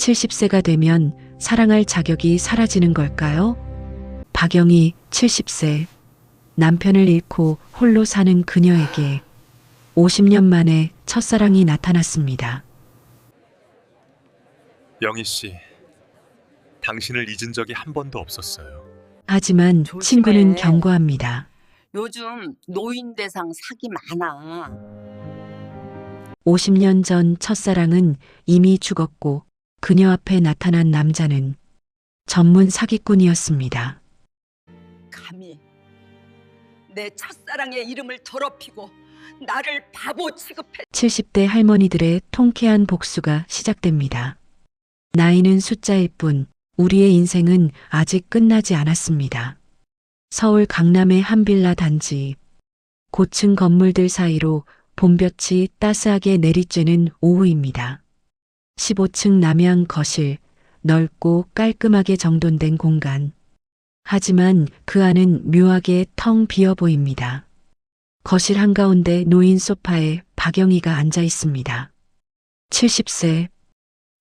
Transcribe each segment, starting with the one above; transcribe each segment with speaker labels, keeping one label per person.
Speaker 1: 70세가 되면 사랑할 자격이 사라지는 걸까요? 박영희 70세. 남편을 잃고 홀로 사는 그녀에게 50년 만에 첫사랑이 나타났습니다.
Speaker 2: 영희 씨, 당신을 잊은 적이 한 번도 없었어요.
Speaker 1: 하지만
Speaker 3: 조심해.
Speaker 1: 친구는 경고합니다.
Speaker 3: 요즘 노인 대상 사기 많아.
Speaker 1: 50년 전 첫사랑은 이미 죽었고 그녀 앞에 나타난 남자는 전문 사기꾼이었습니다.
Speaker 3: 감히 내 첫사랑의 이름을 더럽히고 나를 바보 취급해.
Speaker 1: 70대 할머니들의 통쾌한 복수가 시작됩니다. 나이는 숫자일 뿐 우리의 인생은 아직 끝나지 않았습니다. 서울 강남의 한 빌라 단지. 고층 건물들 사이로 봄볕이 따스하게 내리쬐는 오후입니다. 15층 남향 거실, 넓고 깔끔하게 정돈된 공간. 하지만 그 안은 묘하게 텅 비어 보입니다. 거실 한가운데 놓인 소파에 박영희가 앉아 있습니다. 70세,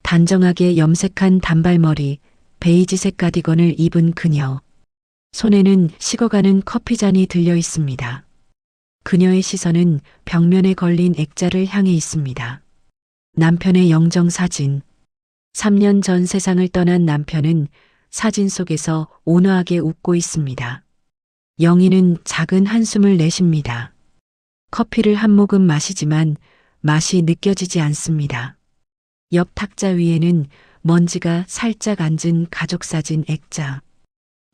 Speaker 1: 단정하게 염색한 단발머리, 베이지색 가디건을 입은 그녀. 손에는 식어가는 커피잔이 들려 있습니다. 그녀의 시선은 벽면에 걸린 액자를 향해 있습니다. 남편의 영정사진. 3년 전 세상을 떠난 남편은 사진 속에서 온화하게 웃고 있습니다. 영희는 작은 한숨을 내쉽니다. 커피를 한 모금 마시지만 맛이 느껴지지 않습니다. 옆 탁자 위에는 먼지가 살짝 앉은 가족사진 액자.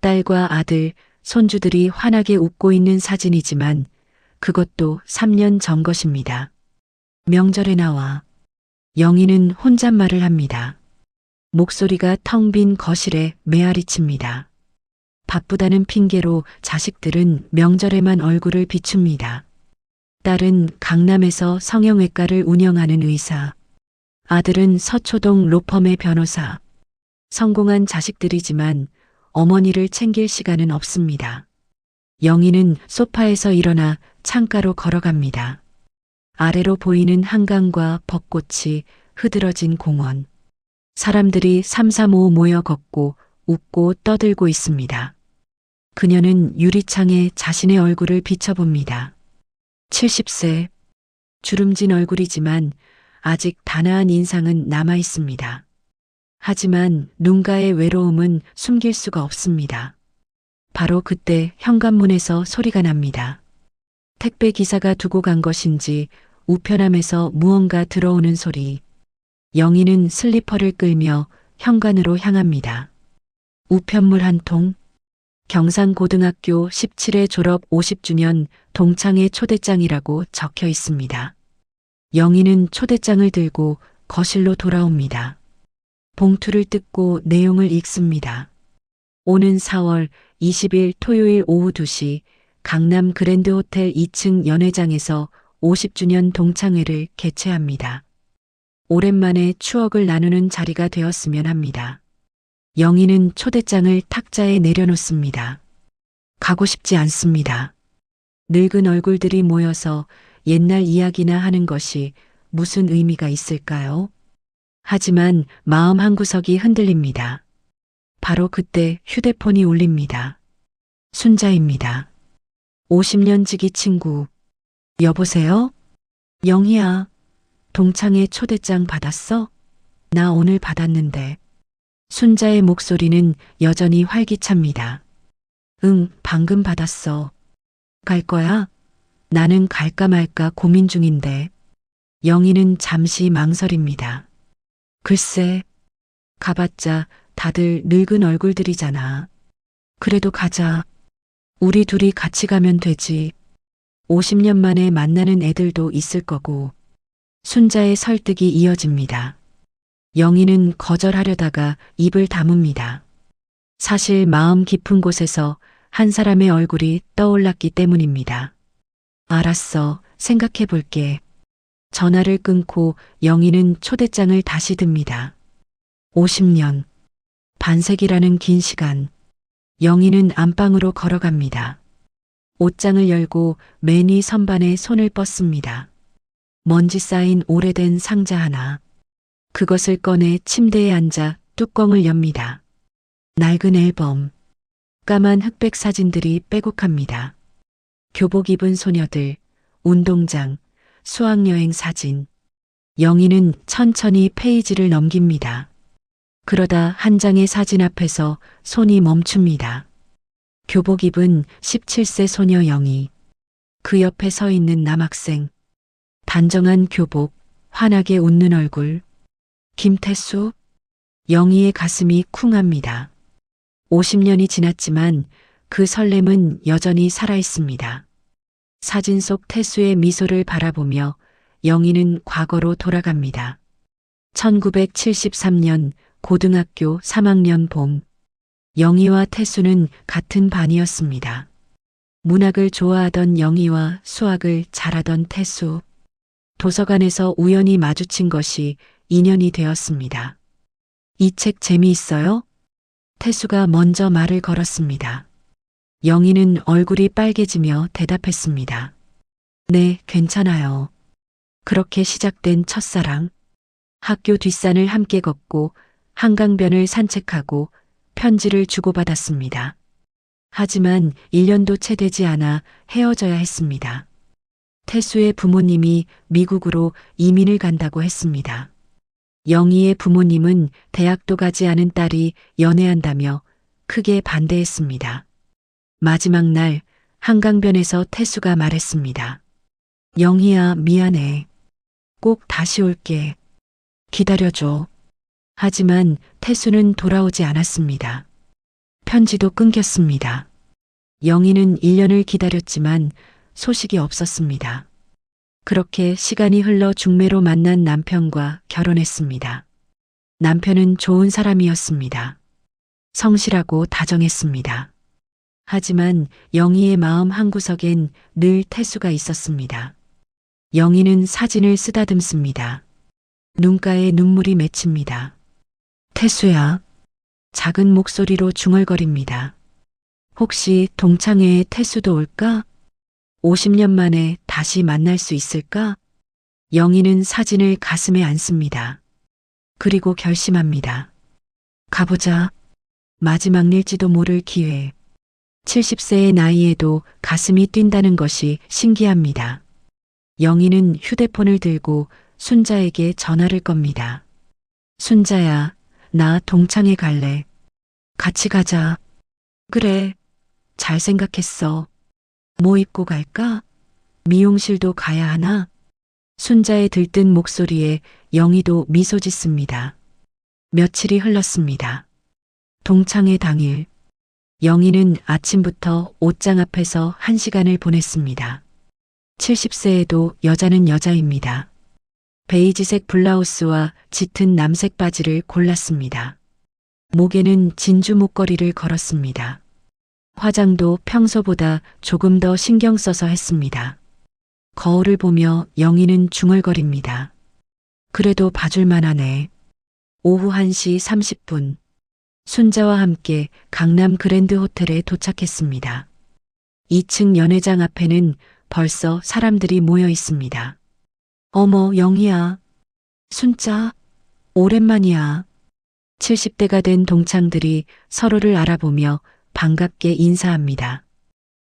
Speaker 1: 딸과 아들, 손주들이 환하게 웃고 있는 사진이지만 그것도 3년 전 것입니다. 명절에 나와 영희는 혼잣말을 합니다. 목소리가 텅 빈 거실에 메아리칩니다. 바쁘다는 핑계로 자식들은 명절에만 얼굴을 비춥니다. 딸은 강남에서 성형외과를 운영하는 의사, 아들은 서초동 로펌의 변호사. 성공한 자식들이지만 어머니를 챙길 시간은 없습니다. 영희는 소파에서 일어나 창가로 걸어갑니다. 아래로 보이는 한강과 벚꽃이 흐드러진 공원. 사람들이 삼삼오오 모여 걷고 웃고 떠들고 있습니다. 그녀는 유리창에 자신의 얼굴을 비춰봅니다. 70세, 주름진 얼굴이지만 아직 단아한 인상은 남아 있습니다. 하지만 눈가의 외로움은 숨길 수가 없습니다. 바로 그때 현관문에서 소리가 납니다. 택배 기사가 두고 간 것인지 우편함에서 무언가 들어오는 소리. 영희는 슬리퍼를 끌며 현관으로 향합니다. 우편물 한 통. 경상고등학교 17회 졸업 50주년 동창회 초대장이라고 적혀 있습니다. 영희는 초대장을 들고 거실로 돌아옵니다. 봉투를 뜯고 내용을 읽습니다. 오는 4월 20일 토요일 오후 2시 강남 그랜드호텔 2층 연회장에서 50주년 동창회를 개최합니다. 오랜만에 추억을 나누는 자리가 되었으면 합니다. 영희는 초대장을 탁자에 내려놓습니다. 가고 싶지 않습니다. 늙은 얼굴들이 모여서 옛날 이야기나 하는 것이 무슨 의미가 있을까요? 하지만 마음 한구석이 흔들립니다. 바로 그때 휴대폰이 울립니다. 순자입니다. 50년 지기 친구. 여보세요? 영희야, 동창회 초대장 받았어? 나 오늘 받았는데. 순자의 목소리는 여전히 활기찹니다. 응, 방금 받았어. 갈 거야? 나는 갈까 말까 고민 중인데. 영희는 잠시 망설입니다. 글쎄, 가봤자 다들 늙은 얼굴들이잖아. 그래도 가자. 우리 둘이 같이 가면 되지. 50년 만에 만나는 애들도 있을 거고. 순자의 설득이 이어집니다. 영희는 거절하려다가 입을 다뭅니다. 사실 마음 깊은 곳에서 한 사람의 얼굴이 떠올랐기 때문입니다. 알았어, 생각해 볼게. 전화를 끊고 영희는 초대장을 다시 듭니다. 50년. 반세기라는 긴 시간. 영희는 안방으로 걸어갑니다. 옷장을 열고 매니 선반에 손을 뻗습니다. 먼지 쌓인 오래된 상자 하나. 그것을 꺼내 침대에 앉아 뚜껑을 엽니다. 낡은 앨범. 까만 흑백 사진들이 빼곡합니다. 교복 입은 소녀들, 운동장, 수학여행 사진. 영희는 천천히 페이지를 넘깁니다. 그러다 한 장의 사진 앞에서 손이 멈춥니다. 교복 입은 17세 소녀 영희. 그 옆에 서 있는 남학생. 단정한 교복, 환하게 웃는 얼굴. 김태수? 영희의 가슴이 쿵합니다. 50년이 지났지만 그 설렘은 여전히 살아있습니다. 사진 속 태수의 미소를 바라보며 영희는 과거로 돌아갑니다. 1973년 고등학교 3학년 봄. 영희와 태수는 같은 반이었습니다. 문학을 좋아하던 영희와 수학을 잘하던 태수. 도서관에서 우연히 마주친 것이 인연이 되었습니다. 이 책 재미있어요? 태수가 먼저 말을 걸었습니다. 영희는 얼굴이 빨개지며 대답했습니다. 네, 괜찮아요. 그렇게 시작된 첫사랑. 학교 뒷산을 함께 걷고 한강변을 산책하고 편지를 주고받았습니다. 하지만 1년도 채 되지 않아 헤어져야 했습니다. 태수의 부모님이 미국으로 이민을 간다고 했습니다. 영희의 부모님은 대학도 가지 않은 딸이 연애한다며 크게 반대했습니다. 마지막 날 한강변에서 태수가 말했습니다. 영희야, 미안해. 꼭 다시 올게. 기다려줘. 하지만 태수는 돌아오지 않았습니다. 편지도 끊겼습니다. 영희는 1년을 기다렸지만 소식이 없었습니다. 그렇게 시간이 흘러 중매로 만난 남편과 결혼했습니다. 남편은 좋은 사람이었습니다. 성실하고 다정했습니다. 하지만 영희의 마음 한구석엔 늘 태수가 있었습니다. 영희는 사진을 쓰다듬습니다. 눈가에 눈물이 맺힙니다. 태수야. 작은 목소리로 중얼거립니다. 혹시 동창회에 태수도 올까? 50년 만에 다시 만날 수 있을까? 영희는 사진을 가슴에 안습니다. 그리고 결심합니다. 가보자. 마지막 일지도 모를 기회. 70세의 나이에도 가슴이 뛴다는 것이 신기합니다. 영희는 휴대폰을 들고 순자에게 전화를 겁니다. 순자야, 나 동창회 갈래. 같이 가자. 그래. 잘 생각했어. 뭐 입고 갈까? 미용실도 가야 하나? 순자의 들뜬 목소리에 영희도 미소 짓습니다. 며칠이 흘렀습니다. 동창회 당일. 영희는 아침부터 옷장 앞에서 1시간을 보냈습니다. 70세에도 여자는 여자입니다. 베이지색 블라우스와 짙은 남색 바지를 골랐습니다. 목에는 진주 목걸이를 걸었습니다. 화장도 평소보다 조금 더 신경 써서 했습니다. 거울을 보며 영희는 중얼거립니다. 그래도 봐줄만 하네. 오후 1시 30분. 순자와 함께 강남 그랜드 호텔에 도착했습니다. 2층 연회장 앞에는 벌써 사람들이 모여 있습니다. 어머, 영희야. 순자, 오랜만이야. 70대가 된 동창들이 서로를 알아보며 반갑게 인사합니다.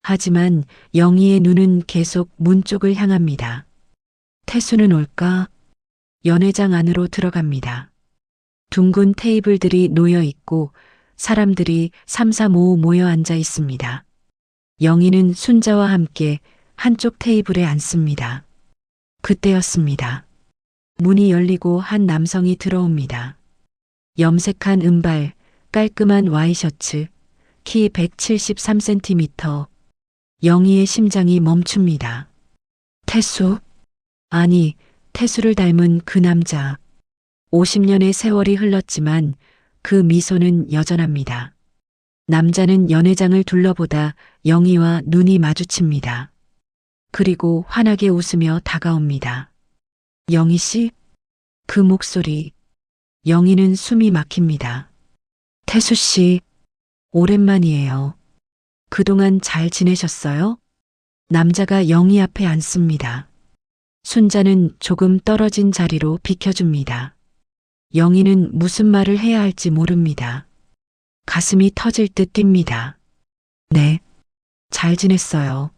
Speaker 1: 하지만 영희의 눈은 계속 문 쪽을 향합니다. 태수는 올까? 연회장 안으로 들어갑니다. 둥근 테이블들이 놓여 있고 사람들이 3, 4, 5 모여 앉아 있습니다. 영희는 순자와 함께 한쪽 테이블에 앉습니다. 그때였습니다. 문이 열리고 한 남성이 들어옵니다. 염색한 은발, 깔끔한 와이셔츠, 키 173cm. 영희의 심장이 멈춥니다. 태수? 아니, 태수를 닮은 그 남자. 50년의 세월이 흘렀지만 그 미소는 여전합니다. 남자는 연회장을 둘러보다 영희와 눈이 마주칩니다. 그리고 환하게 웃으며 다가옵니다. 영희 씨? 그 목소리. 영희는 숨이 막힙니다. 태수 씨, 오랜만이에요. 그동안 잘 지내셨어요? 남자가 영희 앞에 앉습니다. 순자는 조금 떨어진 자리로 비켜줍니다. 영희는 무슨 말을 해야 할지 모릅니다. 가슴이 터질 듯 뜁니다. 네, 잘 지냈어요.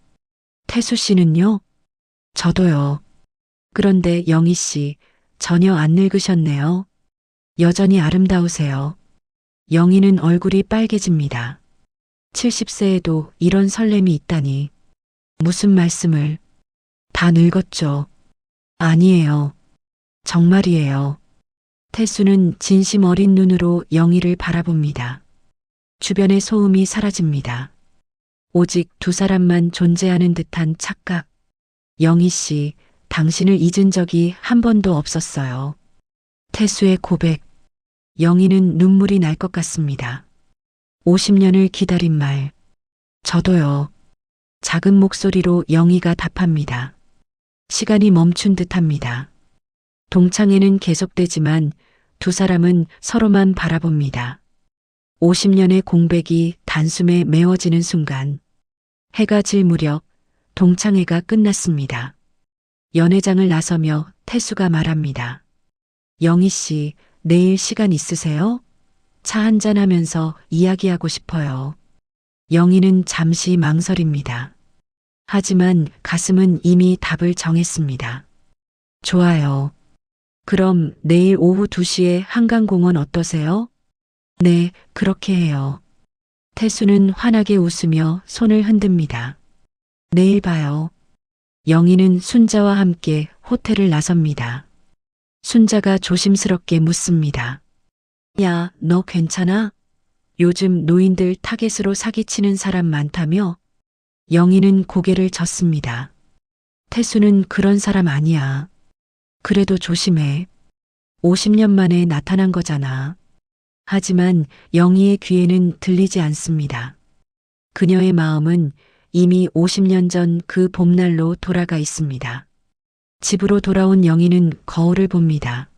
Speaker 1: 태수 씨는요? 저도요. 그런데 영희 씨, 전혀 안 늙으셨네요. 여전히 아름다우세요. 영희는 얼굴이 빨개집니다. 70세에도 이런 설렘이 있다니. 무슨 말씀을. 다 늙었죠. 아니에요. 정말이에요. 태수는 진심 어린 눈으로 영희를 바라봅니다. 주변의 소음이 사라집니다. 오직 두 사람만 존재하는 듯한 착각. 영희 씨, 당신을 잊은 적이 한 번도 없었어요. 태수의 고백. 영희는 눈물이 날 것 같습니다. 50년을 기다린 말. 저도요. 작은 목소리로 영희가 답합니다. 시간이 멈춘 듯합니다. 동창회는 계속되지만 두 사람은 서로만 바라봅니다. 50년의 공백이 단숨에 메워지는 순간, 해가 질 무렵 동창회가 끝났습니다. 연회장을 나서며 태수가 말합니다. 영희 씨, 내일 시간 있으세요? 차 한잔 하면서 이야기하고 싶어요. 영희는 잠시 망설입니다. 하지만 가슴은 이미 답을 정했습니다. 좋아요. 그럼 내일 오후 2시에 한강공원 어떠세요? 네, 그렇게 해요. 태수는 환하게 웃으며 손을 흔듭니다. 내일 봐요. 영희는 순자와 함께 호텔을 나섭니다. 순자가 조심스럽게 묻습니다. 야, 너 괜찮아? 요즘 노인들 타겟으로 사기치는 사람 많다며? 영희는 고개를 젓습니다. 태수는 그런 사람 아니야. 그래도 조심해. 50년 만에 나타난 거잖아. 하지만 영희의 귀에는 들리지 않습니다. 그녀의 마음은 이미 50년 전 그 봄날로 돌아가 있습니다. 집으로 돌아온 영희는 거울을 봅니다.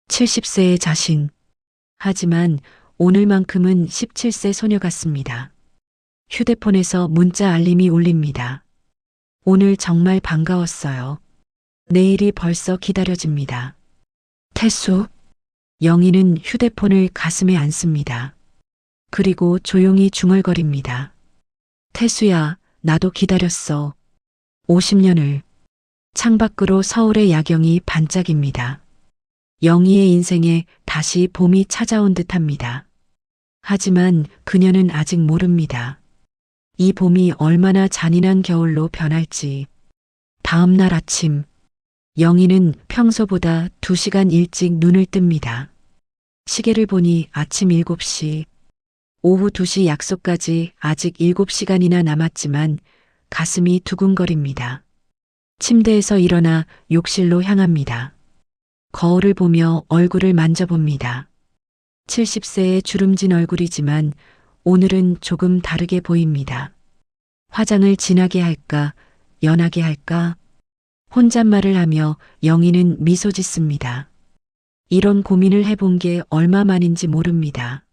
Speaker 1: 70세의 자신. 하지만 오늘만큼은 17세 소녀 같습니다. 휴대폰에서 문자 알림이 울립니다. 오늘 정말 반가웠어요. 내일이 벌써 기다려집니다. 태수. 영희는 휴대폰을 가슴에 안습니다. 그리고 조용히 중얼거립니다. 태수야, 나도 기다렸어. 50년을. 창밖으로 서울의 야경이 반짝입니다. 영희의 인생에 다시 봄이 찾아온 듯합니다. 하지만 그녀는 아직 모릅니다. 이 봄이 얼마나 잔인한 겨울로 변할지. 다음 날 아침, 영희는 평소보다 2시간 일찍 눈을 뜹니다. 시계를 보니 아침 7시. 오후 2시 약속까지 아직 7시간이나 남았지만 가슴이 두근거립니다. 침대에서 일어나 욕실로 향합니다. 거울을 보며 얼굴을 만져봅니다. 70세의 주름진 얼굴이지만 오늘은 조금 다르게 보입니다. 화장을 진하게 할까, 연하게 할까? 혼잣말을 하며 영희는 미소 짓습니다. 이런 고민을 해본 게 얼마만인지 모릅니다.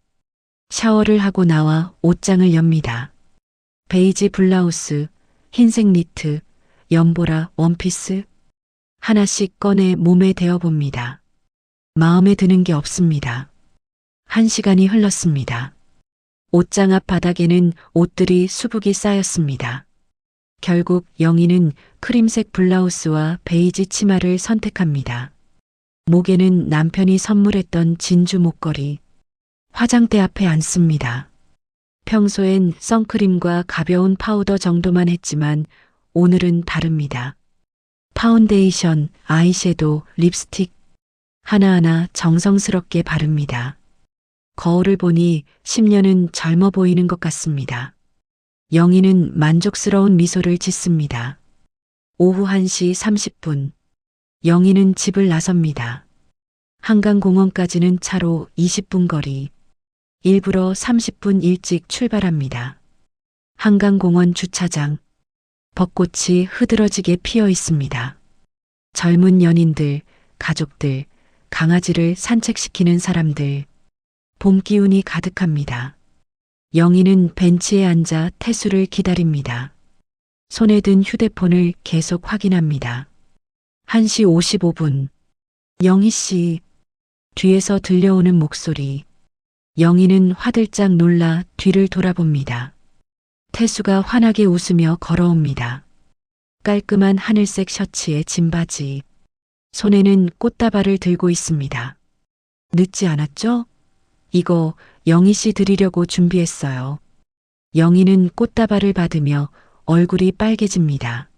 Speaker 1: 샤워를 하고 나와 옷장을 엽니다. 베이지 블라우스, 흰색 니트, 연보라 원피스 하나씩 꺼내 몸에 대어봅니다. 마음에 드는 게 없습니다. 1시간이 흘렀습니다. 옷장 앞 바닥에는 옷들이 수북이 쌓였습니다. 결국 영희는 크림색 블라우스와 베이지 치마를 선택합니다. 목에는 남편이 선물했던 진주 목걸이. 화장대 앞에 앉습니다. 평소엔 선크림과 가벼운 파우더 정도만 했지만 오늘은 다릅니다. 파운데이션, 아이섀도우, 립스틱 하나하나 정성스럽게 바릅니다. 거울을 보니 10년은 젊어 보이는 것 같습니다. 영희는 만족스러운 미소를 짓습니다. 오후 1시 30분. 영희는 집을 나섭니다. 한강공원까지는 차로 20분 거리. 일부러 30분 일찍 출발합니다. 한강공원 주차장. 벚꽃이 흐드러지게 피어 있습니다. 젊은 연인들, 가족들, 강아지를 산책시키는 사람들. 봄 기운이 가득합니다. 영희는 벤치에 앉아 태수를 기다립니다. 손에 든 휴대폰을 계속 확인합니다. 1시 55분. 영희 씨. 뒤에서 들려오는 목소리. 영희는 화들짝 놀라 뒤를 돌아봅니다. 태수가 환하게 웃으며 걸어옵니다. 깔끔한 하늘색 셔츠에 진 바지. 손에는 꽃다발을 들고 있습니다. 늦지 않았죠? 이거 영희 씨 드리려고 준비했어요. 영희는 꽃다발을 받으며 얼굴이 빨개집니다.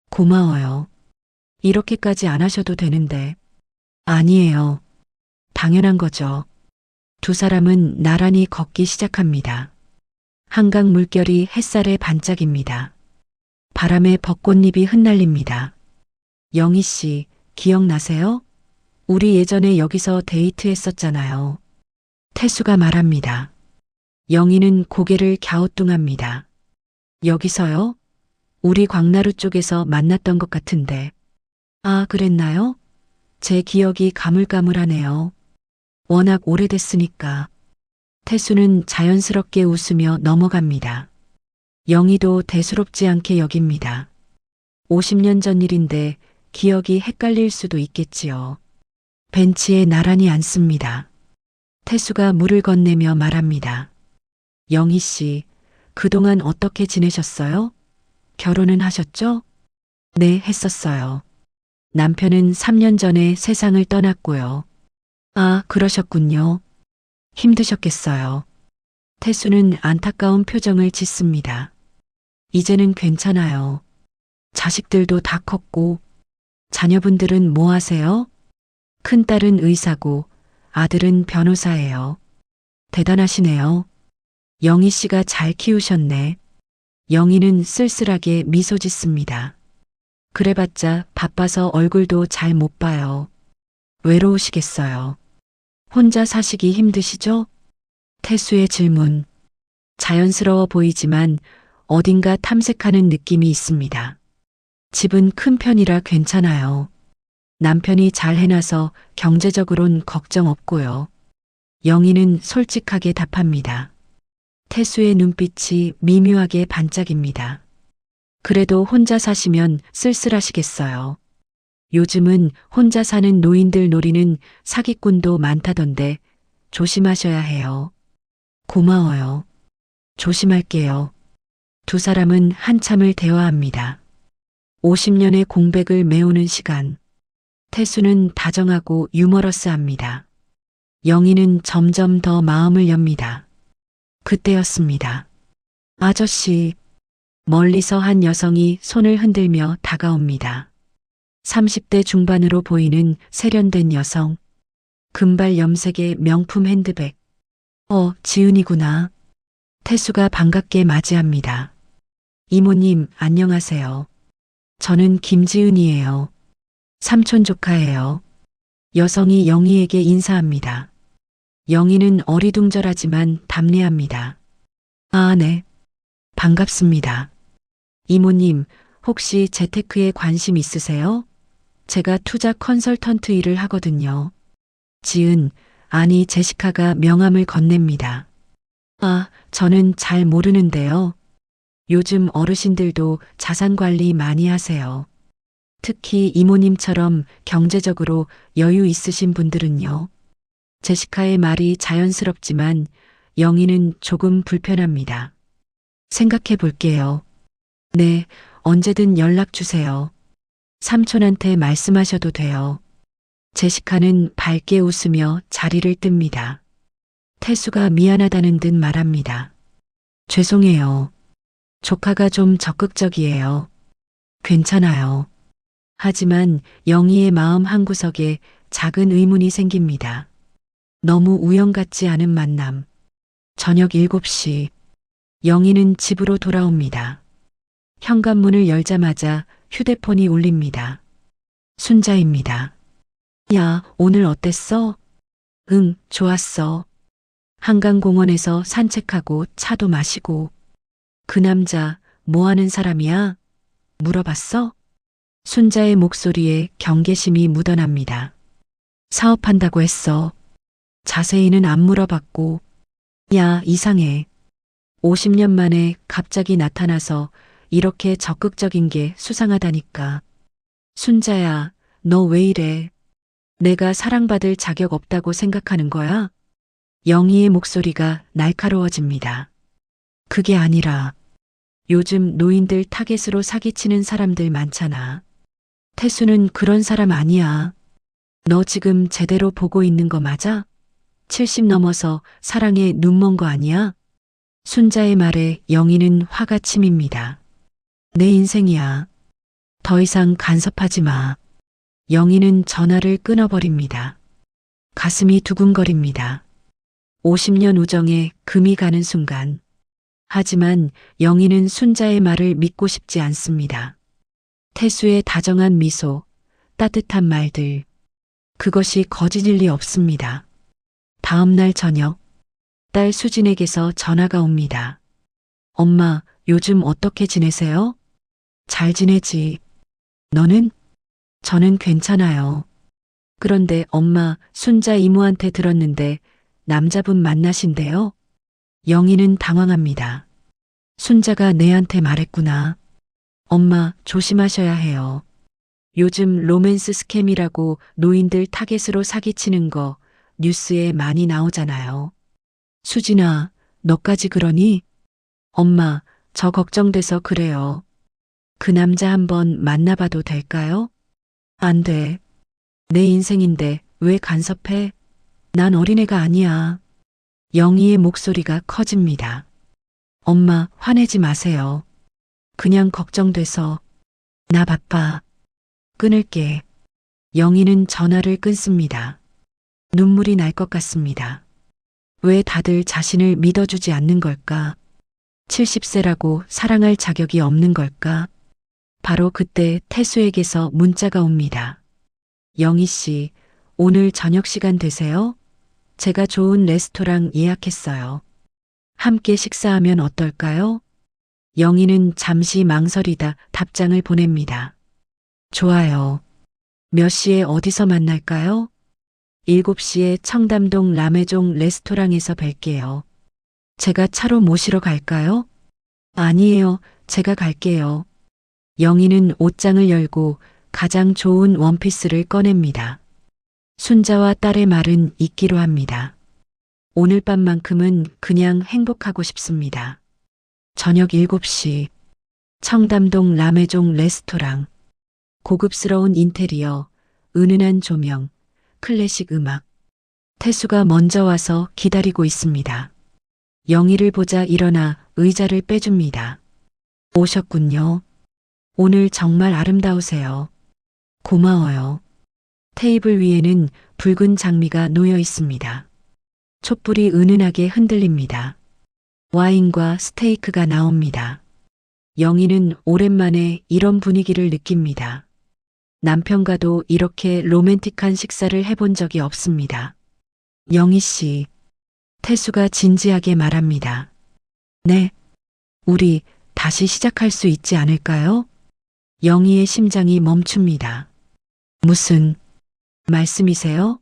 Speaker 1: 고마워요. 이렇게까지 안 하셔도 되는데. 아니에요. 당연한 거죠. 두 사람은 나란히 걷기 시작합니다. 한강 물결이 햇살에 반짝입니다. 바람에 벚꽃잎이 흩날립니다. 영희 씨, 기억나세요? 우리 예전에 여기서 데이트했었잖아요. 태수가 말합니다. 영희는 고개를 갸우뚱합니다. 여기서요? 우리 광나루 쪽에서 만났던 것 같은데. 아, 그랬나요? 제 기억이 가물가물하네요. 워낙 오래됐으니까. 태수는 자연스럽게 웃으며 넘어갑니다. 영희도 대수롭지 않게 여깁니다. 50년 전 일인데 기억이 헷갈릴 수도 있겠지요. 벤치에 나란히 앉습니다. 태수가 물을 건네며 말합니다. 영희 씨, 그동안 어떻게 지내셨어요? 결혼은 하셨죠? 네, 했었어요. 남편은 3년 전에 세상을 떠났고요. 아, 그러셨군요. 힘드셨겠어요. 태수는 안타까운 표정을 짓습니다. 이제는 괜찮아요. 자식들도 다 컸고. 자녀분들은 뭐 하세요? 큰딸은 의사고 아들은 변호사예요. 대단하시네요. 영희 씨가 잘 키우셨네. 영희는 쓸쓸하게 미소 짓습니다. 그래봤자 바빠서 얼굴도 잘 못 봐요. 외로우시겠어요. 혼자 사시기 힘드시죠? 태수의 질문. 자연스러워 보이지만 어딘가 탐색하는 느낌이 있습니다. 집은 큰 편이라 괜찮아요. 남편이 잘 해놔서 경제적으론 걱정 없고요. 영희는 솔직하게 답합니다. 태수의 눈빛이 미묘하게 반짝입니다. 그래도 혼자 사시면 쓸쓸하시겠어요. 요즘은 혼자 사는 노인들 노리는 사기꾼도 많다던데 조심하셔야 해요. 고마워요. 조심할게요. 두 사람은 한참을 대화합니다. 50년의 공백을 메우는 시간. 태수는 다정하고 유머러스합니다. 영희는 점점 더 마음을 엽니다. 그때였습니다. 아저씨. 멀리서 한 여성이 손을 흔들며 다가옵니다. 30대 중반으로 보이는 세련된 여성. 금발 염색의 명품 핸드백. 지은이구나. 태수가 반갑게 맞이합니다. 이모님, 안녕하세요. 저는 김지은이에요. 삼촌 조카예요. 여성이 영희에게 인사합니다. 영희는 어리둥절하지만 담례합니다. 아, 네. 반갑습니다. 이모님, 혹시 재테크에 관심 있으세요? 제가 투자 컨설턴트 일을 하거든요. 지은, 아니 제시카가 명함을 건넵니다. 아, 저는 잘 모르는데요. 요즘 어르신들도 자산 관리 많이 하세요. 특히 이모님처럼 경제적으로 여유 있으신 분들은요. 제시카의 말이 자연스럽지만 영희는 조금 불편합니다. 생각해 볼게요. 네, 언제든 연락 주세요. 삼촌한테 말씀하셔도 돼요. 제시카는 밝게 웃으며 자리를 뜹니다. 태수가 미안하다는 듯 말합니다. 죄송해요. 조카가 좀 적극적이에요. 괜찮아요. 하지만 영희의 마음 한구석에 작은 의문이 생깁니다. 너무 우연 같지 않은 만남. 저녁 7시. 영희는 집으로 돌아옵니다. 현관문을 열자마자 휴대폰이 울립니다. 순자입니다. 야, 오늘 어땠어? 응, 좋았어. 한강공원에서 산책하고 차도 마시고. 그 남자 뭐 하는 사람이야? 물어봤어? 순자의 목소리에 경계심이 묻어납니다. 사업한다고 했어. 자세히는 안 물어봤고. 야, 이상해. 50년 만에 갑자기 나타나서 이렇게 적극적인 게 수상하다니까. 순자야, 너 왜 이래? 내가 사랑받을 자격 없다고 생각하는 거야? 영희의 목소리가 날카로워집니다. 그게 아니라 요즘 노인들 타겟으로 사기치는 사람들 많잖아. 태수는 그런 사람 아니야. 너 지금 제대로 보고 있는 거 맞아? 70 넘어서 사랑에 눈먼 거 아니야? 순자의 말에 영희는 화가 치밉니다. 내 인생이야. 더 이상 간섭하지 마. 영희는 전화를 끊어버립니다. 가슴이 두근거립니다. 50년 우정에 금이 가는 순간. 하지만 영희는 순자의 말을 믿고 싶지 않습니다. 태수의 다정한 미소, 따뜻한 말들. 그것이 거짓일 리 없습니다. 다음 날 저녁, 딸 수진에게서 전화가 옵니다. 엄마, 요즘 어떻게 지내세요? 잘 지내지. 너는? 저는 괜찮아요. 그런데 엄마, 순자 이모한테 들었는데 남자분 만나신대요? 영희는 당황합니다. 순자가 내한테 말했구나. 엄마, 조심하셔야 해요. 요즘 로맨스 스캠이라고 노인들 타겟으로 사기치는 거 뉴스에 많이 나오잖아요. 수진아, 너까지 그러니? 엄마, 저 걱정돼서 그래요. 그 남자 한번 만나봐도 될까요? 안 돼. 내 인생인데 왜 간섭해? 난 어린애가 아니야. 영희의 목소리가 커집니다. 엄마, 화내지 마세요. 그냥 걱정돼서. 나 바빠. 끊을게. 영희는 전화를 끊습니다. 눈물이 날 것 같습니다. 왜 다들 자신을 믿어주지 않는 걸까? 70세라고 사랑할 자격이 없는 걸까? 바로 그때 태수에게서 문자가 옵니다. 영희 씨, 오늘 저녁 시간 되세요? 제가 좋은 레스토랑 예약했어요. 함께 식사하면 어떨까요? 영희는 잠시 망설이다 답장을 보냅니다. 좋아요. 몇 시에 어디서 만날까요? 7시에 청담동 라메종 레스토랑에서 뵐게요. 제가 차로 모시러 갈까요? 아니에요. 제가 갈게요. 영희는 옷장을 열고 가장 좋은 원피스를 꺼냅니다. 순자와 딸의 말은 잊기로 합니다. 오늘 밤만큼은 그냥 행복하고 싶습니다. 저녁 7시 청담동 라메종 레스토랑. 고급스러운 인테리어, 은은한 조명, 클래식 음악. 태수가 먼저 와서 기다리고 있습니다. 영희를 보자 일어나 의자를 빼줍니다. 오셨군요. 오늘 정말 아름다우세요. 고마워요. 테이블 위에는 붉은 장미가 놓여 있습니다. 촛불이 은은하게 흔들립니다. 와인과 스테이크가 나옵니다. 영희는 오랜만에 이런 분위기를 느낍니다. 남편과도 이렇게 로맨틱한 식사를 해본 적이 없습니다. 영희 씨, 태수가 진지하게 말합니다. 네, 우리 다시 시작할 수 있지 않을까요? 영희의 심장이 멈춥니다. 무슨 말씀이세요?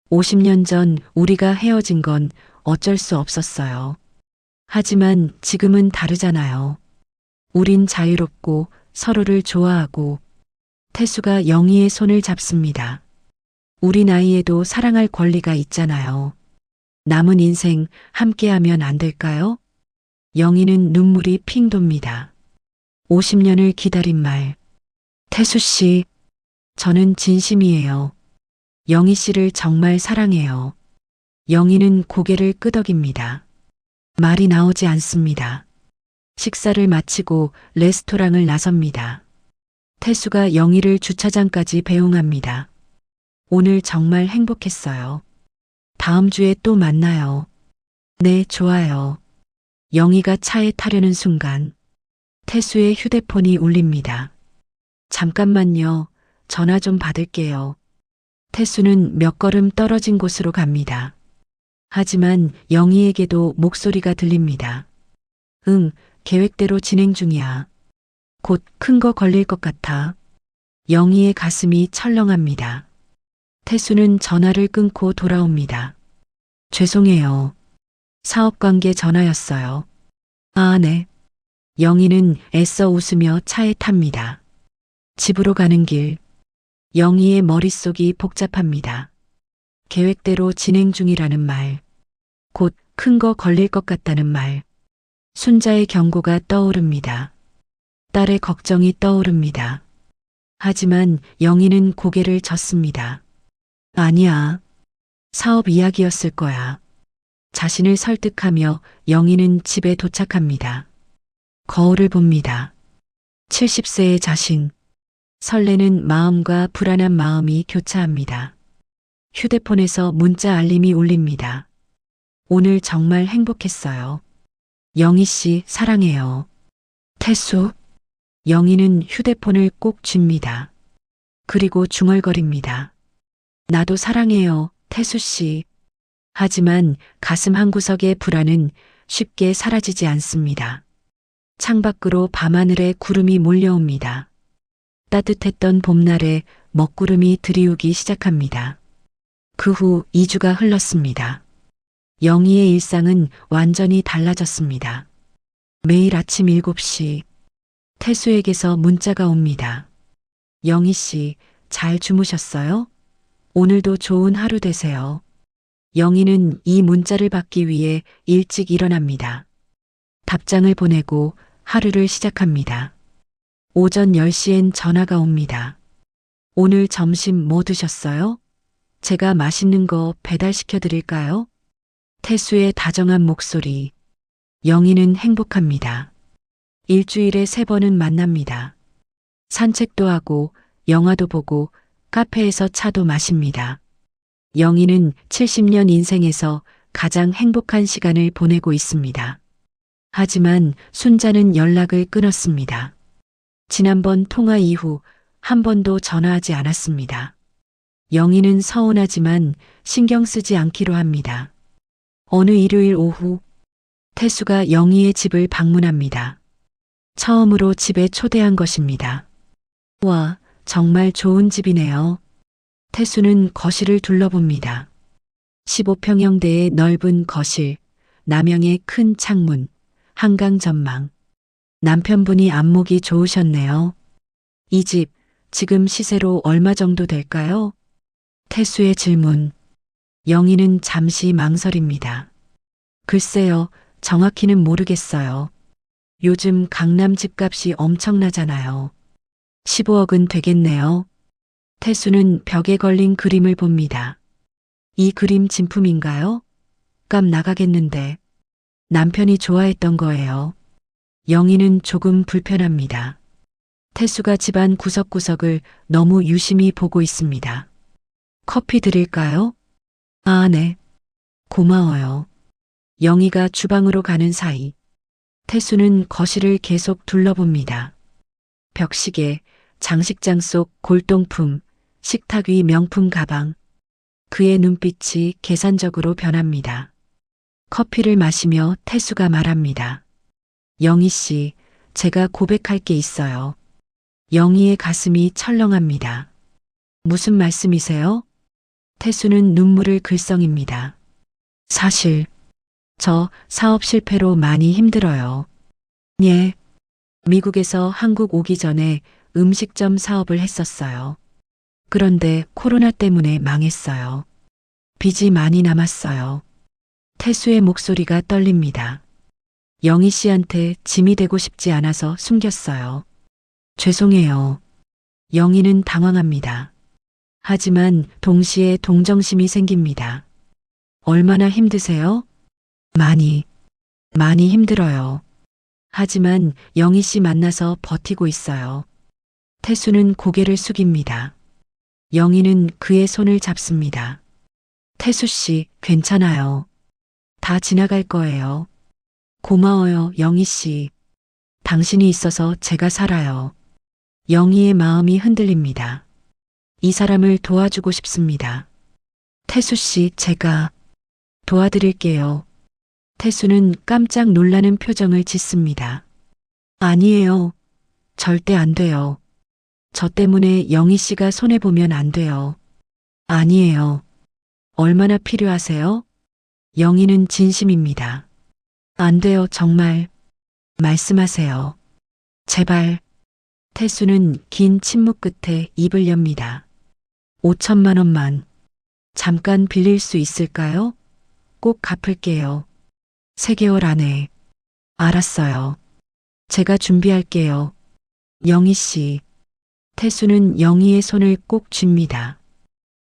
Speaker 1: 50년 전 우리가 헤어진 건 어쩔 수 없었어요. 하지만 지금은 다르잖아요. 우린 자유롭고 서로를 좋아하고. 태수가 영희의 손을 잡습니다. 우리 나이에도 사랑할 권리가 있잖아요. 남은 인생 함께하면 안 될까요? 영희는 눈물이 핑 돕니다. 50년을 기다린 말. 태수 씨, 저는 진심이에요. 영희 씨를 정말 사랑해요. 영희는 고개를 끄덕입니다. 말이 나오지 않습니다. 식사를 마치고 레스토랑을 나섭니다. 태수가 영희를 주차장까지 배웅합니다. 오늘 정말 행복했어요. 다음 주에 또 만나요. 네, 좋아요. 영희가 차에 타려는 순간 태수의 휴대폰이 울립니다. 잠깐만요. 전화 좀 받을게요. 태수는 몇 걸음 떨어진 곳으로 갑니다. 하지만 영희에게도 목소리가 들립니다. 응, 계획대로 진행 중이야. 곧 큰 거 걸릴 것 같아. 영희의 가슴이 철렁합니다. 태수는 전화를 끊고 돌아옵니다. 죄송해요. 사업관계 전화였어요. 아, 네. 영희는 애써 웃으며 차에 탑니다. 집으로 가는 길. 영희의 머릿속이 복잡합니다. 계획대로 진행 중이라는 말, 곧 큰 거 걸릴 것 같다는 말, 순자의 경고가 떠오릅니다. 딸의 걱정이 떠오릅니다. 하지만 영희는 고개를 젓습니다. 아니야. 사업 이야기였을 거야. 자신을 설득하며 영희는 집에 도착합니다. 거울을 봅니다. 70세의 자신. 설레는 마음과 불안한 마음이 교차합니다. 휴대폰에서 문자 알림이 울립니다. 오늘 정말 행복했어요. 영희 씨, 사랑해요. 태수. 영희는 휴대폰을 꼭 쥡니다. 그리고 중얼거립니다. 나도 사랑해요, 태수 씨. 하지만 가슴 한구석의 불안은 쉽게 사라지지 않습니다. 창밖으로 밤하늘에 구름이 몰려옵니다. 따뜻했던 봄날에 먹구름이 들이우기 시작합니다. 그 후 2주가 흘렀습니다. 영희의 일상은 완전히 달라졌습니다. 매일 아침 7시 태수에게서 문자가 옵니다. 영희 씨, 잘 주무셨어요? 오늘도 좋은 하루 되세요. 영희는 이 문자를 받기 위해 일찍 일어납니다. 답장을 보내고 하루를 시작합니다. 오전 10시엔 전화가 옵니다. 오늘 점심 뭐 드셨어요? 제가 맛있는 거 배달시켜 드릴까요? 태수의 다정한 목소리. 영희는 행복합니다. 일주일에 3번은 만납니다. 산책도 하고 영화도 보고 카페에서 차도 마십니다. 영희는 70년 인생에서 가장 행복한 시간을 보내고 있습니다. 하지만 순자는 연락을 끊었습니다. 지난번 통화 이후 한 번도 전화하지 않았습니다. 영희는 서운하지만 신경 쓰지 않기로 합니다. 어느 일요일 오후 태수가 영희의 집을 방문합니다. 처음으로 집에 초대한 것입니다. 와, 정말 좋은 집이네요. 태수는 거실을 둘러봅니다. 15평형대의 넓은 거실, 남향의 큰 창문, 한강 전망. 남편분이 안목이 좋으셨네요. 이 집, 지금 시세로 얼마 정도 될까요? 태수의 질문. 영희는 잠시 망설입니다. 글쎄요, 정확히는 모르겠어요. 요즘 강남 집값이 엄청나잖아요. 15억은 되겠네요. 태수는 벽에 걸린 그림을 봅니다. 이 그림 진품인가요? 값 나가겠는데. 남편이 좋아했던 거예요. 영희는 조금 불편합니다. 태수가 집안 구석구석을 너무 유심히 보고 있습니다. 커피 드릴까요? 아, 네. 고마워요. 영희가 주방으로 가는 사이 태수는 거실을 계속 둘러봅니다. 벽시계, 장식장 속 골동품, 식탁 위 명품 가방. 그의 눈빛이 계산적으로 변합니다. 커피를 마시며 태수가 말합니다. 영희 씨, 제가 고백할 게 있어요. 영희의 가슴이 철렁합니다. 무슨 말씀이세요? 태수는 눈물을 글썽입니다. 사실, 저 사업 실패로 많이 힘들어요. 예. 미국에서 한국 오기 전에 음식점 사업을 했었어요. 그런데 코로나 때문에 망했어요. 빚이 많이 남았어요. 태수의 목소리가 떨립니다. 영희 씨한테 짐이 되고 싶지 않아서 숨겼어요. 죄송해요. 영희는 당황합니다. 하지만 동시에 동정심이 생깁니다. 얼마나 힘드세요? 많이 힘들어요. 하지만 영희 씨 만나서 버티고 있어요. 태수는 고개를 숙입니다. 영희는 그의 손을 잡습니다. 태수 씨, 괜찮아요. 다 지나갈 거예요. 고마워요, 영희 씨. 당신이 있어서 제가 살아요. 영희의 마음이 흔들립니다. 이 사람을 도와주고 싶습니다. 태수 씨, 제가 도와드릴게요. 태수는 깜짝 놀라는 표정을 짓습니다. 아니에요. 절대 안 돼요. 저 때문에 영희 씨가 손해보면 안 돼요. 아니에요. 얼마나 필요하세요? 영희는 진심입니다. 안 돼요, 정말. 말씀하세요. 제발. 태수는 긴 침묵 끝에 입을 엽니다. 5천만 원만 잠깐 빌릴 수 있을까요? 꼭 갚을게요. 3개월 안에. 알았어요. 제가 준비할게요. 영희 씨. 태수는 영희의 손을 꼭 쥡니다.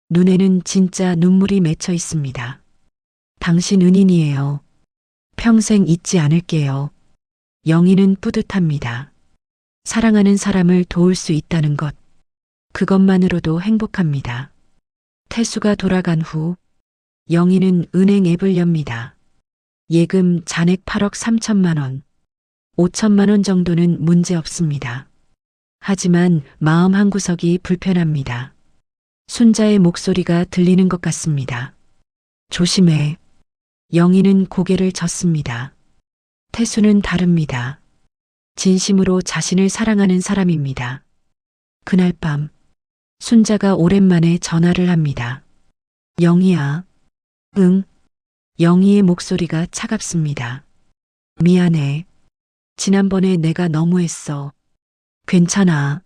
Speaker 1: 눈에는 진짜 눈물이 맺혀 있습니다. 당신 은인이에요. 평생 잊지 않을게요. 영희는 뿌듯합니다. 사랑하는 사람을 도울 수 있다는 것. 그것만으로도 행복합니다. 태수가 돌아간 후 영희는 은행 앱을 엽니다. 예금 잔액 8억 3천만 원. 5천만 원 정도는 문제 없습니다. 하지만 마음 한구석이 불편합니다. 순자의 목소리가 들리는 것 같습니다. 조심해. 영희는 고개를 젓습니다. 태수는 다릅니다. 진심으로 자신을 사랑하는 사람입니다. 그날 밤 순자가 오랜만에 전화를 합니다. 영희야. 응. 영희의 목소리가 차갑습니다. 미안해. 지난번에 내가 너무했어. 괜찮아.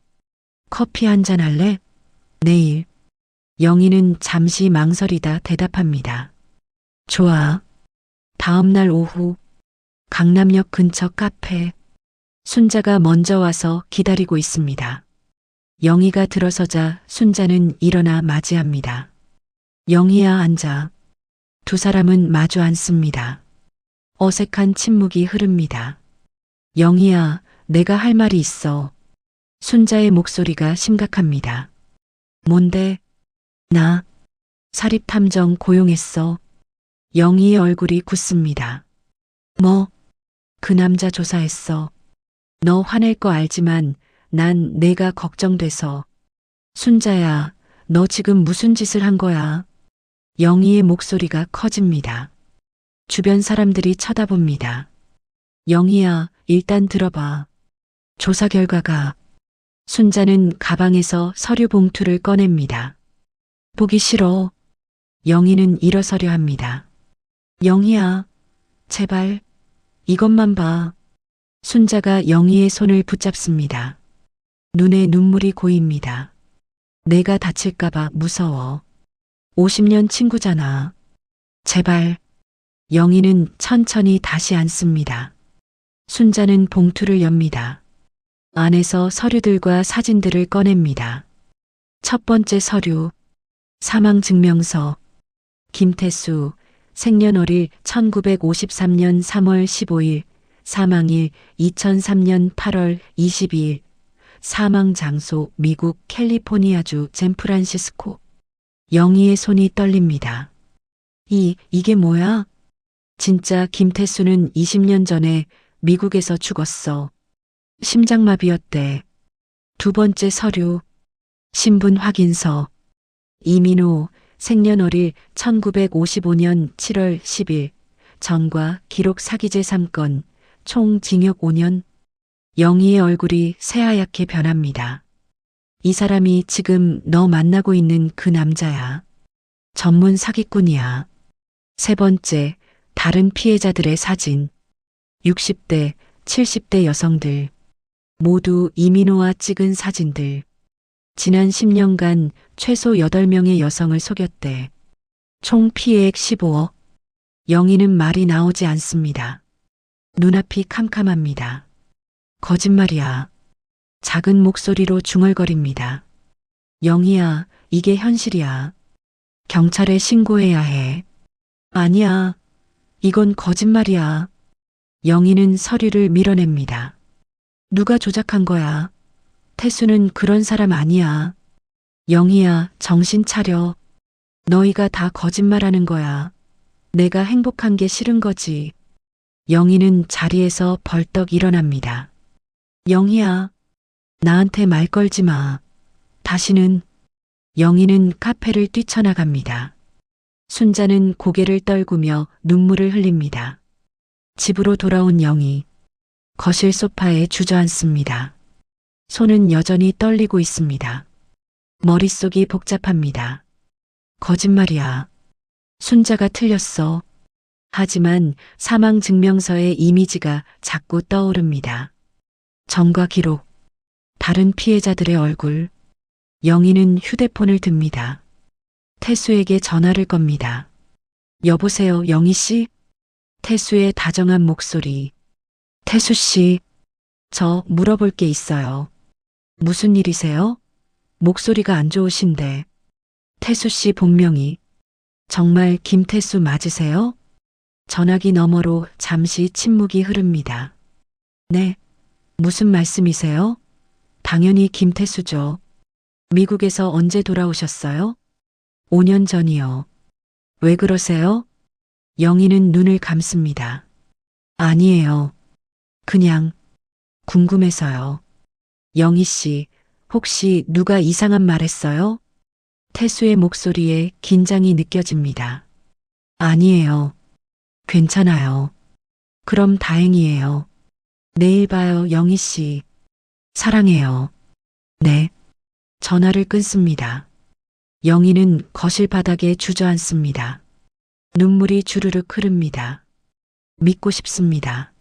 Speaker 1: 커피 한잔 할래? 내일. 영희는 잠시 망설이다 대답합니다. 좋아. 다음 날 오후 강남역 근처 카페. 순자가 먼저 와서 기다리고 있습니다. 영희가 들어서자 순자는 일어나 맞이합니다. 영희야, 앉아. 두 사람은 마주 앉습니다. 어색한 침묵이 흐릅니다. 영희야, 내가 할 말이 있어. 순자의 목소리가 심각합니다. 뭔데? 나 사립탐정 고용했어. 영희의 얼굴이 굳습니다. 뭐? 그 남자 조사했어. 너 화낼 거 알지만 난 내가 걱정돼서. 순자야, 너 지금 무슨 짓을 한 거야? 영희의 목소리가 커집니다. 주변 사람들이 쳐다봅니다. 영희야, 일단 들어봐. 조사 결과가. 순자는 가방에서 서류 봉투를 꺼냅니다. 보기 싫어. 영희는 일어서려 합니다. 영희야, 제발 이것만 봐. 순자가 영희의 손을 붙잡습니다. 눈에 눈물이 고입니다. 내가 다칠까봐 무서워. 50년 친구잖아. 제발. 영희는 천천히 다시 앉습니다. 순자는 봉투를 엽니다. 안에서 서류들과 사진들을 꺼냅니다. 첫 번째 서류. 사망증명서. 김태수. 생년월일 1953년 3월 15일. 사망일 2003년 8월 22일. 사망장소 미국 캘리포니아주 샌프란시스코. 영희의 손이 떨립니다. 이게 뭐야? 진짜 김태수는 20년 전에 미국에서 죽었어. 심장마비였대. 두 번째 서류. 신분 확인서. 이민호. 생년월일 1955년 7월 10일. 전과 기록 사기죄 3건. 총 징역 5년. 영희의 얼굴이 새하얗게 변합니다. 이 사람이 지금 너 만나고 있는 그 남자야. 전문 사기꾼이야. 세 번째, 다른 피해자들의 사진. 60대, 70대 여성들. 모두 이민호와 찍은 사진들. 지난 10년간 최소 8명의 여성을 속였대. 총 피해액 15억. 영희는 말이 나오지 않습니다. 눈앞이 캄캄합니다. 거짓말이야. 작은 목소리로 중얼거립니다. 영희야, 이게 현실이야. 경찰에 신고해야 해. 아니야. 이건 거짓말이야. 영희는 서류를 밀어냅니다. 누가 조작한 거야? 태수는 그런 사람 아니야. 영희야, 정신 차려. 너희가 다 거짓말하는 거야. 내가 행복한 게 싫은 거지. 영희는 자리에서 벌떡 일어납니다. 영희야, 나한테 말 걸지 마. 다시는. 영희는 카페를 뛰쳐나갑니다. 순자는 고개를 떨구며 눈물을 흘립니다. 집으로 돌아온 영희. 거실 소파에 주저앉습니다. 손은 여전히 떨리고 있습니다. 머릿속이 복잡합니다. 거짓말이야. 순자가 틀렸어. 하지만 사망증명서의 이미지가 자꾸 떠오릅니다. 전과 기록, 다른 피해자들의 얼굴. 영희는 휴대폰을 듭니다. 태수에게 전화를 겁니다. 여보세요, 영희 씨? 태수의 다정한 목소리. 태수 씨, 저 물어볼 게 있어요. 무슨 일이세요? 목소리가 안 좋으신데. 태수 씨 본명이 정말 김태수 맞으세요? 전화기 너머로 잠시 침묵이 흐릅니다. 네, 무슨 말씀이세요? 당연히 김태수죠. 미국에서 언제 돌아오셨어요? 5년 전이요. 왜 그러세요? 영희는 눈을 감습니다. 아니에요. 그냥 궁금해서요. 영희 씨, 혹시 누가 이상한 말 했어요? 태수의 목소리에 긴장이 느껴집니다. 아니에요. 괜찮아요. 그럼 다행이에요. 내일 봐요, 영희 씨. 사랑해요. 네. 전화를 끊습니다. 영희는 거실 바닥에 주저앉습니다. 눈물이 주르륵 흐릅니다. 믿고 싶습니다.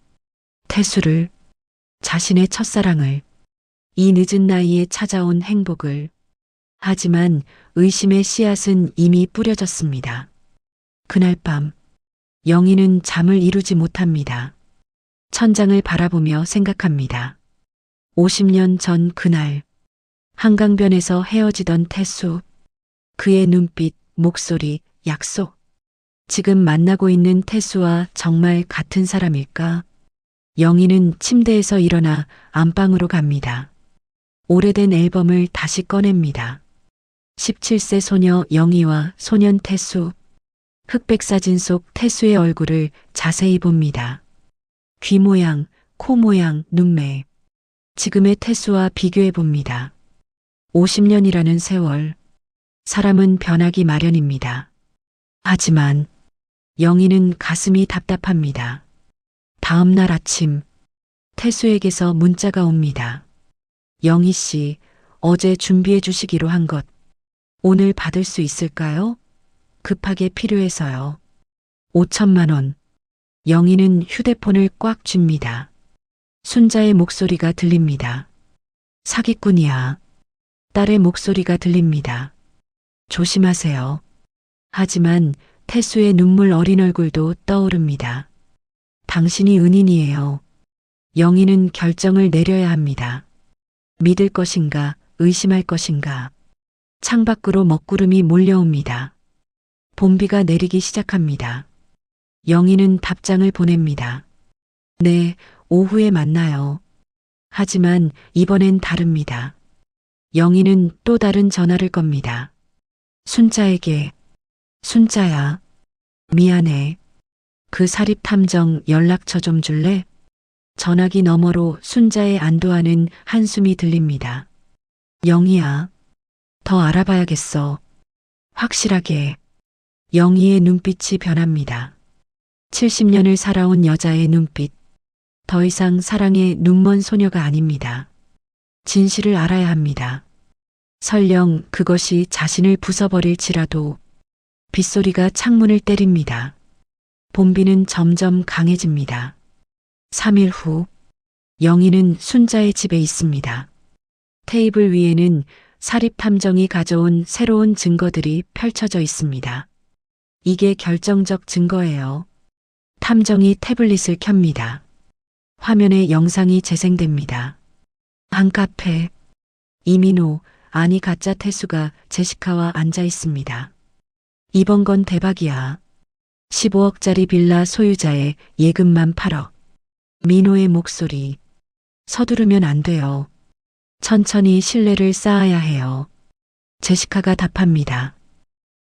Speaker 1: 태수를, 자신의 첫사랑을, 이 늦은 나이에 찾아온 행복을. 하지만 의심의 씨앗은 이미 뿌려졌습니다. 그날 밤, 영희는 잠을 이루지 못합니다. 천장을 바라보며 생각합니다. 50년 전 그날, 한강변에서 헤어지던 태수, 그의 눈빛, 목소리, 약속. 지금 만나고 있는 태수와 정말 같은 사람일까? 영희는 침대에서 일어나 안방으로 갑니다. 오래된 앨범을 다시 꺼냅니다. 17세 소녀 영희와 소년 태수. 흑백 사진 속 태수의 얼굴을 자세히 봅니다. 귀 모양, 코 모양, 눈매. 지금의 태수와 비교해 봅니다. 50년이라는 세월. 사람은 변하기 마련입니다. 하지만 영희는 가슴이 답답합니다. 다음 날 아침, 태수에게서 문자가 옵니다. 영희 씨, 어제 준비해 주시기로 한 것, 오늘 받을 수 있을까요? 급하게 필요해서요. 5천만 원. 영희는 휴대폰을 꽉 쥡니다. 순자의 목소리가 들립니다. 사기꾼이야. 딸의 목소리가 들립니다. 조심하세요. 하지만 태수의 눈물 어린 얼굴도 떠오릅니다. 당신이 은인이에요. 영희는 결정을 내려야 합니다. 믿을 것인가, 의심할 것인가. 창밖으로 먹구름이 몰려옵니다. 봄비가 내리기 시작합니다. 영희는 답장을 보냅니다. 네, 오후에 만나요. 하지만 이번엔 다릅니다. 영희는 또 다른 전화를 겁니다. 순자에게. 순자야. 미안해. 그 사립탐정 연락처 좀 줄래? 전화기 너머로 순자의 안도하는 한숨이 들립니다. 영희야. 더 알아봐야겠어. 확실하게. 영희의 눈빛이 변합니다. 70년을 살아온 여자의 눈빛. 더 이상 사랑의 눈먼 소녀가 아닙니다. 진실을 알아야 합니다. 설령 그것이 자신을 부숴버릴지라도. 빗소리가 창문을 때립니다. 봄비는 점점 강해집니다. 3일 후, 영희는 순자의 집에 있습니다. 테이블 위에는 사립탐정이 가져온 새로운 증거들이 펼쳐져 있습니다. 이게 결정적 증거예요. 탐정이 태블릿을 켭니다. 화면에 영상이 재생됩니다. 한 카페, 이민호, 아니 가짜 태수가 제시카와 앉아 있습니다. 이번 건 대박이야. 15억짜리 빌라 소유자의 예금만 8억. 민호의 목소리. 서두르면 안 돼요. 천천히 신뢰를 쌓아야 해요. 제시카가 답합니다.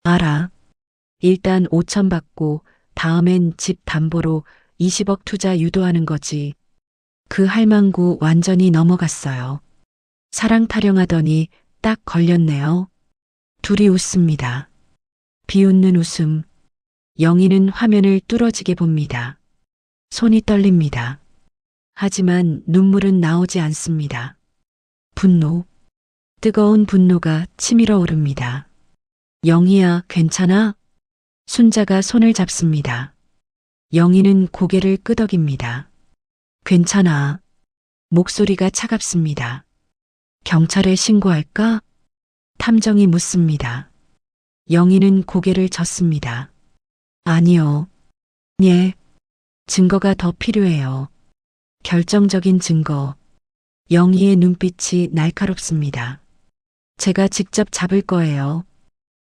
Speaker 1: 알아. 일단 5천 받고 다음엔 집 담보로 20억 투자 유도하는 거지. 그 할망구 완전히 넘어갔어요. 사랑 타령하더니 딱 걸렸네요. 둘이 웃습니다. 비웃는 웃음. 영희는 화면을 뚫어지게 봅니다. 손이 떨립니다. 하지만 눈물은 나오지 않습니다. 분노. 뜨거운 분노가 치밀어 오릅니다. 영희야, 괜찮아? 순자가 손을 잡습니다. 영희는 고개를 끄덕입니다. 괜찮아. 목소리가 차갑습니다. 경찰에 신고할까? 탐정이 묻습니다. 영희는 고개를 젓습니다. 아니요. 예. 증거가 더 필요해요. 결정적인 증거. 영희의 눈빛이 날카롭습니다. 제가 직접 잡을 거예요.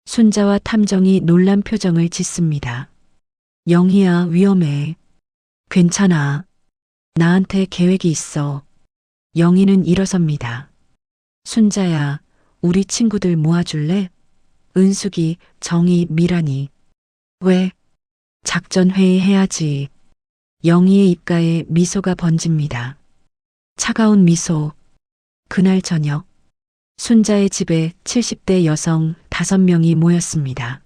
Speaker 1: 순자와 탐정이 놀란 표정을 짓습니다. 영희야, 위험해. 괜찮아. 나한테 계획이 있어. 영희는 일어섭니다. 순자야, 우리 친구들 모아줄래? 은숙이, 정희, 미란이. 왜? 작전회의 해야지. 영희의 입가에 미소가 번집니다. 차가운 미소. 그날 저녁, 순자의 집에 70대 여성 5명이 모였습니다.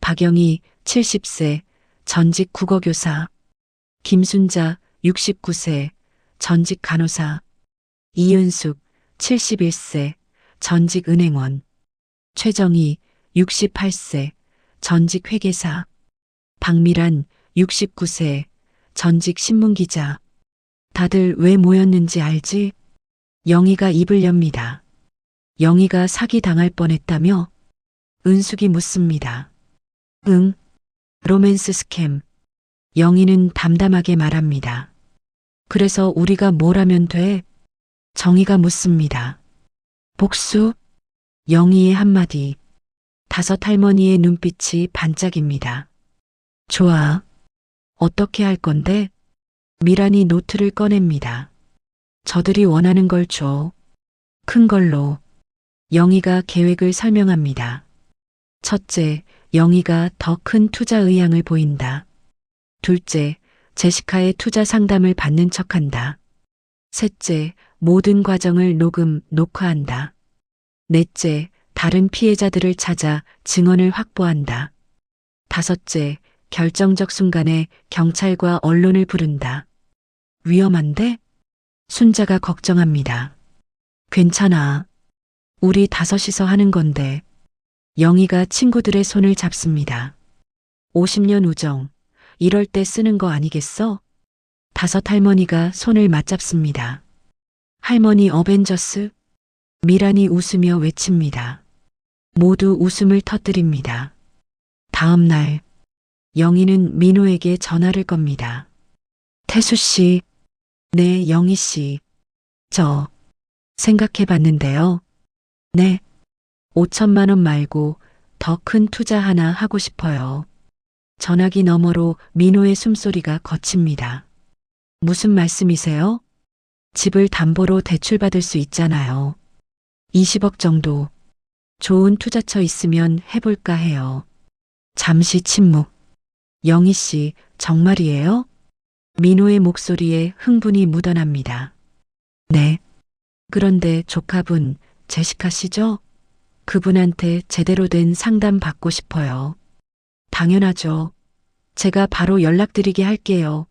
Speaker 1: 박영희, 70세, 전직 국어교사. 김순자, 69세, 전직 간호사. 이은숙, 71세, 전직 은행원. 최정희, 68세, 전직 회계사. 박미란, 69세, 전직 신문기자. 다들 왜 모였는지 알지? 영희가 입을 엽니다. 영희가 사기당할 뻔했다며? 은숙이 묻습니다. 응. 로맨스 스캠. 영희는 담담하게 말합니다. 그래서 우리가 뭘 하면 돼? 정희가 묻습니다. 복수? 영희의 한마디. 5 할머니의 눈빛이 반짝입니다. 좋아. 어떻게 할 건데? 미란이 노트를 꺼냅니다. 저들이 원하는 걸 줘. 큰 걸로. 영희가 계획을 설명합니다. 첫째, 영희가 더 큰 투자 의향을 보인다. 둘째, 제시카의 투자 상담을 받는 척한다. 셋째, 모든 과정을 녹화한다. 넷째, 다른 피해자들을 찾아 증언을 확보한다. 다섯째, 결정적 순간에 경찰과 언론을 부른다. 위험한데? 순자가 걱정합니다. 괜찮아. 우리 5이서 하는 건데. 영희가 친구들의 손을 잡습니다. 50년 우정. 이럴 때 쓰는 거 아니겠어? 5 할머니가 손을 맞잡습니다. 할머니 어벤져스? 미란이 웃으며 외칩니다. 모두 웃음을 터뜨립니다. 다음 날, 영희는 민호에게 전화를 겁니다. 태수 씨. 네, 영희 씨. 저 생각해 봤는데요. 네. 5천만 원 말고 더 큰 투자 하나 하고 싶어요. 전화기 너머로 민호의 숨소리가 거칩니다. 무슨 말씀이세요? 집을 담보로 대출받을 수 있잖아요. 20억 정도. 좋은 투자처 있으면 해볼까 해요. 잠시 침묵. 영희 씨, 정말이에요? 민호의 목소리에 흥분이 묻어납니다. 네. 그런데 조카분, 제시카 씨죠? 그분한테 제대로 된 상담 받고 싶어요. 당연하죠. 제가 바로 연락드리게 할게요.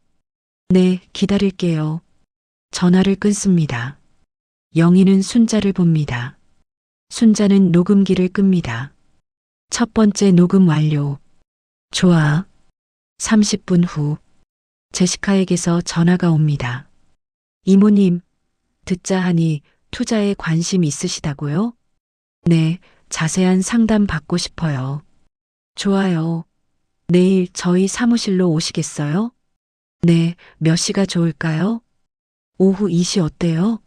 Speaker 1: 네, 기다릴게요. 전화를 끊습니다. 영희는 순자를 봅니다. 순자는 녹음기를 끕니다. 첫 번째 녹음 완료. 좋아. 30분 후, 제시카에게서 전화가 옵니다. 이모님, 듣자 하니 투자에 관심 있으시다고요? 네, 자세한 상담 받고 싶어요. 좋아요. 내일 저희 사무실로 오시겠어요? 네, 몇 시가 좋을까요? 오후 2시 어때요?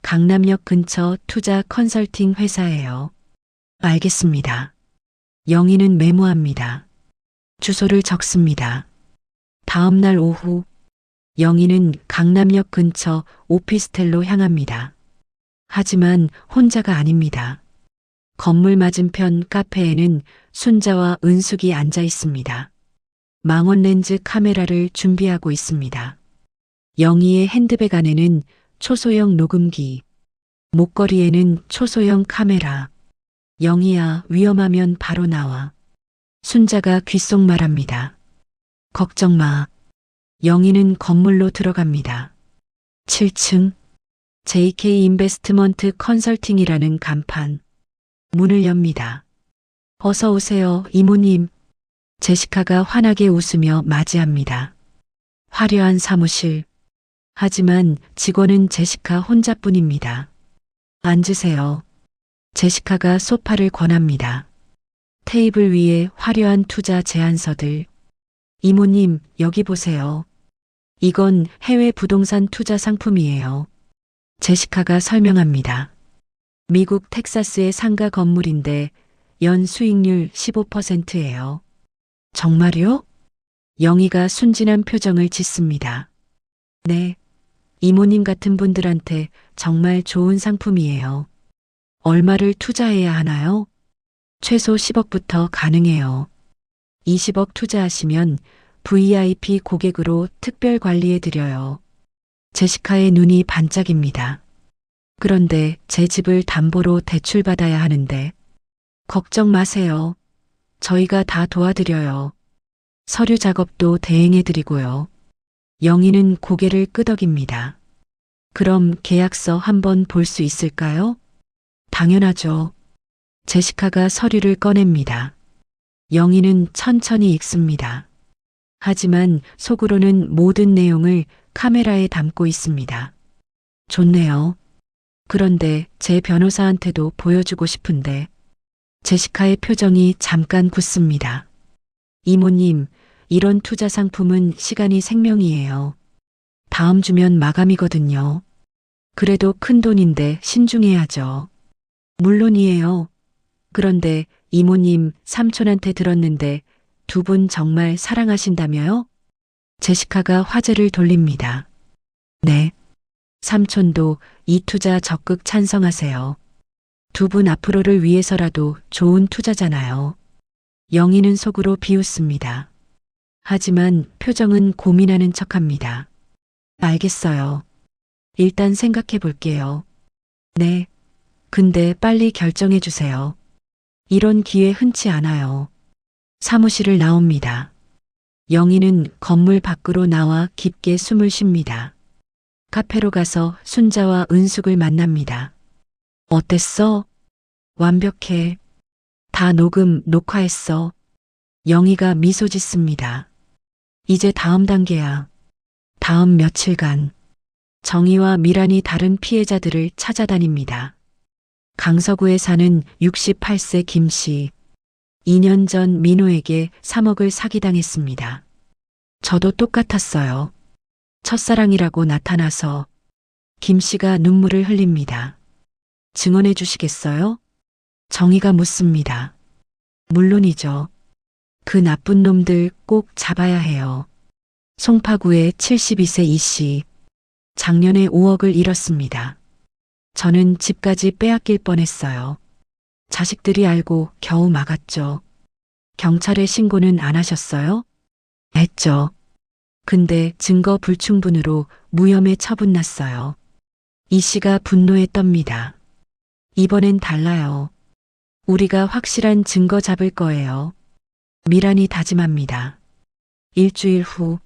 Speaker 1: 강남역 근처 투자 컨설팅 회사예요. 알겠습니다. 영희는 메모합니다. 주소를 적습니다. 다음 날 오후, 영희는 강남역 근처 오피스텔로 향합니다. 하지만 혼자가 아닙니다. 건물 맞은편 카페에는 순자와 은숙이 앉아 있습니다. 망원 렌즈 카메라를 준비하고 있습니다. 영희의 핸드백 안에는 초소형 녹음기, 목걸이에는 초소형 카메라. 영희야, 위험하면 바로 나와. 순자가 귓속 말합니다. 걱정 마. 영희는 건물로 들어갑니다. 7층 JK 인베스트먼트 컨설팅이라는 간판. 문을 엽니다. 어서 오세요, 이모님. 제시카가 환하게 웃으며 맞이합니다. 화려한 사무실. 하지만 직원은 제시카 혼자뿐입니다. 앉으세요. 제시카가 소파를 권합니다. 테이블 위에 화려한 투자 제안서들. 이모님, 여기 보세요. 이건 해외 부동산 투자 상품이에요. 제시카가 설명합니다. 미국 텍사스의 상가 건물인데 연 수익률 15%예요. 정말요? 영희가 순진한 표정을 짓습니다. 네. 이모님 같은 분들한테 정말 좋은 상품이에요. 얼마를 투자해야 하나요? 최소 10억부터 가능해요. 20억 투자하시면 VIP 고객으로 특별 관리해 드려요. 제시카의 눈이 반짝입니다. 그런데 제 집을 담보로 대출받아야 하는데. 걱정 마세요. 저희가 다 도와드려요. 서류 작업도 대행해 드리고요. 영희는 고개를 끄덕입니다. 그럼 계약서 한번 볼 수 있을까요? 당연하죠. 제시카가 서류를 꺼냅니다. 영희는 천천히 읽습니다. 하지만 속으로는 모든 내용을 카메라에 담고 있습니다. 좋네요. 그런데 제 변호사한테도 보여주고 싶은데. 제시카의 표정이 잠깐 굳습니다. 이모님, 이런 투자 상품은 시간이 생명이에요. 다음 주면 마감이거든요. 그래도 큰 돈인데 신중해야죠. 물론이에요. 그런데 이모님, 삼촌한테 들었는데 두 분 정말 사랑하신다며요? 제시카가 화제를 돌립니다. 네. 삼촌도 이 투자 적극 찬성하세요. 두 분 앞으로를 위해서라도 좋은 투자잖아요. 영희는 속으로 비웃습니다. 하지만 표정은 고민하는 척합니다. 알겠어요. 일단 생각해 볼게요. 네. 근데 빨리 결정해 주세요. 이런 기회 흔치 않아요. 사무실을 나옵니다. 영희는 건물 밖으로 나와 깊게 숨을 쉽니다. 카페로 가서 순자와 은숙을 만납니다. 어땠어? 완벽해. 다 녹화했어. 영희가 미소 짓습니다. 이제 다음 단계야. 다음 며칠간 정희와 미란이 다른 피해자들을 찾아다닙니다. 강서구에 사는 68세 김 씨. 2년 전 민호에게 3억을 사기당했습니다. 저도 똑같았어요. 첫사랑이라고 나타나서. 김 씨가 눈물을 흘립니다. 증언해 주시겠어요? 정희가 묻습니다. 물론이죠. 그 나쁜 놈들 꼭 잡아야 해요. 송파구의 72세 이 씨. 작년에 5억을 잃었습니다. 저는 집까지 빼앗길 뻔했어요. 자식들이 알고 겨우 막았죠. 경찰에 신고는 안 하셨어요? 했죠. 근데 증거 불충분으로 무혐의 처분났어요. 이 씨가 분노에 떱니다. 이번엔 달라요. 우리가 확실한 증거 잡을 거예요. 미란이 다짐합니다. 일주일 후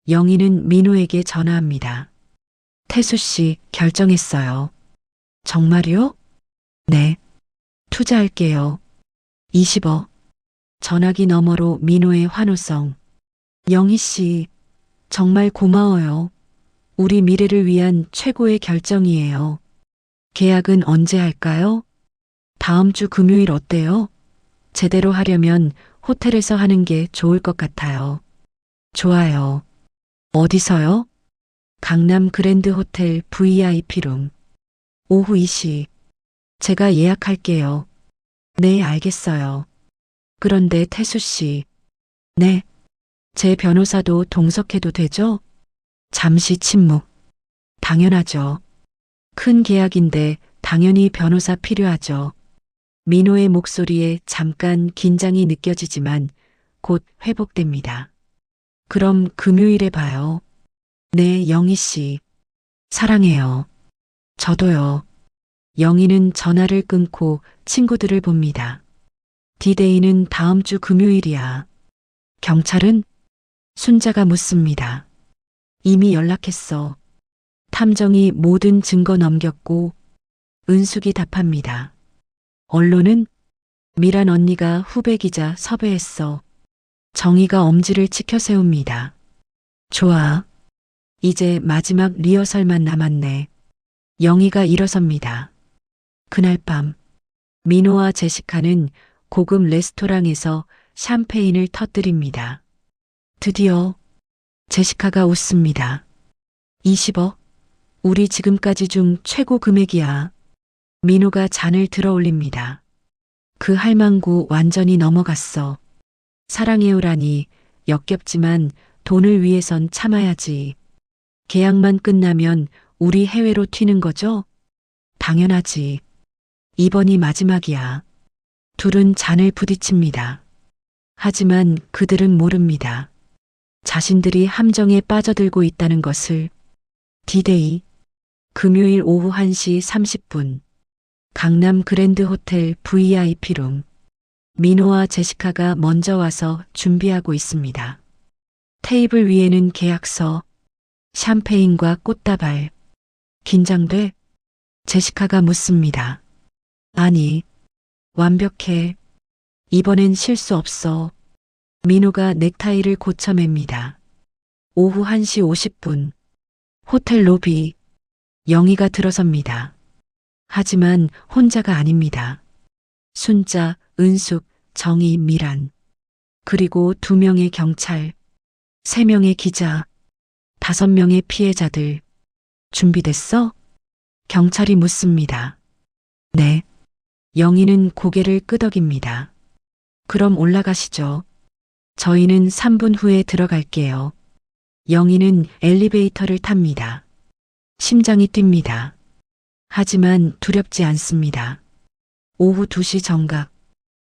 Speaker 1: 영희는 민호에게 전화합니다. 태수 씨 결정했어요. 정말요? 네. 투자할게요. 20억. 전화기 너머로 민호의 환호성. 영희 씨, 정말 고마워요. 우리 미래를 위한 최고의 결정이에요. 계약은 언제 할까요? 다음 주 금요일 어때요? 제대로 하려면 호텔에서 하는 게 좋을 것 같아요. 좋아요. 어디서요? 강남 그랜드 호텔 VIP룸. 오후 2시. 제가 예약할게요. 네, 알겠어요. 그런데 태수 씨. 네. 제 변호사도 동석해도 되죠? 잠시 침묵. 당연하죠. 큰 계약인데 당연히 변호사 필요하죠. 민호의 목소리에 잠깐 긴장이 느껴지지만 곧 회복됩니다. 그럼 금요일에 봐요. 네, 영희 씨. 사랑해요. 저도요. 영희는 전화를 끊고 친구들을 봅니다. 디데이는 다음 주 금요일이야. 경찰은? 순자가 묻습니다. 이미 연락했어. 탐정이 모든 증거 넘겼고. 은숙이 답합니다. 언론은? 미란 언니가 후배 기자 섭외했어. 정희가 엄지를 치켜 세웁니다. 좋아. 이제 마지막 리허설만 남았네. 영희가 일어섭니다. 그날 밤 민호와 제시카는 고급 레스토랑에서 샴페인을 터뜨립니다. 드디어 제시카가 웃습니다. 20억? 우리 지금까지 중 최고 금액이야. 민호가 잔을 들어 올립니다. 그 할망구 완전히 넘어갔어. 사랑해요라니 역겹지만 돈을 위해선 참아야지. 계약만 끝나면 우리 해외로 튀는 거죠? 당연하지. 이번이 마지막이야. 둘은 잔을 부딪힙니다. 하지만 그들은 모릅니다. 자신들이 함정에 빠져들고 있다는 것을. 디데이. 금요일 오후 1시 30분. 강남 그랜드 호텔 VIP룸. 민호와 제시카가 먼저 와서 준비하고 있습니다. 테이블 위에는 계약서, 샴페인과 꽃다발. 긴장돼? 제시카가 묻습니다. 아니, 완벽해. 이번엔 실수 없어. 민호가 넥타이를 고쳐맵니다. 오후 1시 50분. 호텔 로비. 영희가 들어섭니다. 하지만 혼자가 아닙니다. 순자, 은숙, 정희, 미란. 그리고 2명의 경찰, 3명의 기자, 5명의 피해자들. 준비됐어? 경찰이 묻습니다. 네. 영희는 고개를 끄덕입니다. 그럼 올라가시죠. 저희는 3분 후에 들어갈게요. 영희는 엘리베이터를 탑니다. 심장이 뜁니다. 하지만 두렵지 않습니다. 오후 2시 정각.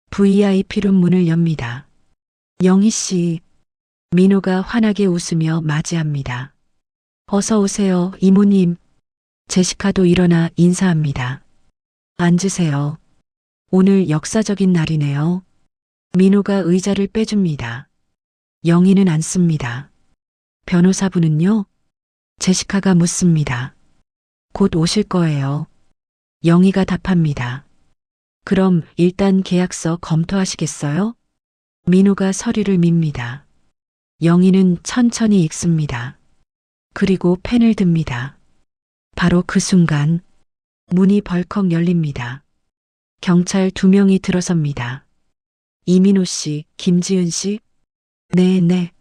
Speaker 1: VIP룸 문을 엽니다. 영희 씨. 민호가 환하게 웃으며 맞이합니다. 어서 오세요, 이모님. 제시카도 일어나 인사합니다. 앉으세요. 오늘 역사적인 날이네요. 민호가 의자를 빼줍니다. 영희는 앉습니다. 변호사분은요? 제시카가 묻습니다. 곧 오실 거예요. 영희가 답합니다. 그럼 일단 계약서 검토하시겠어요? 민호가 서류를 밉니다. 영희는 천천히 읽습니다. 그리고 펜을 듭니다. 바로 그 순간 문이 벌컥 열립니다. 경찰 2명이 들어섭니다. 이민호 씨, 김지은 씨? 네.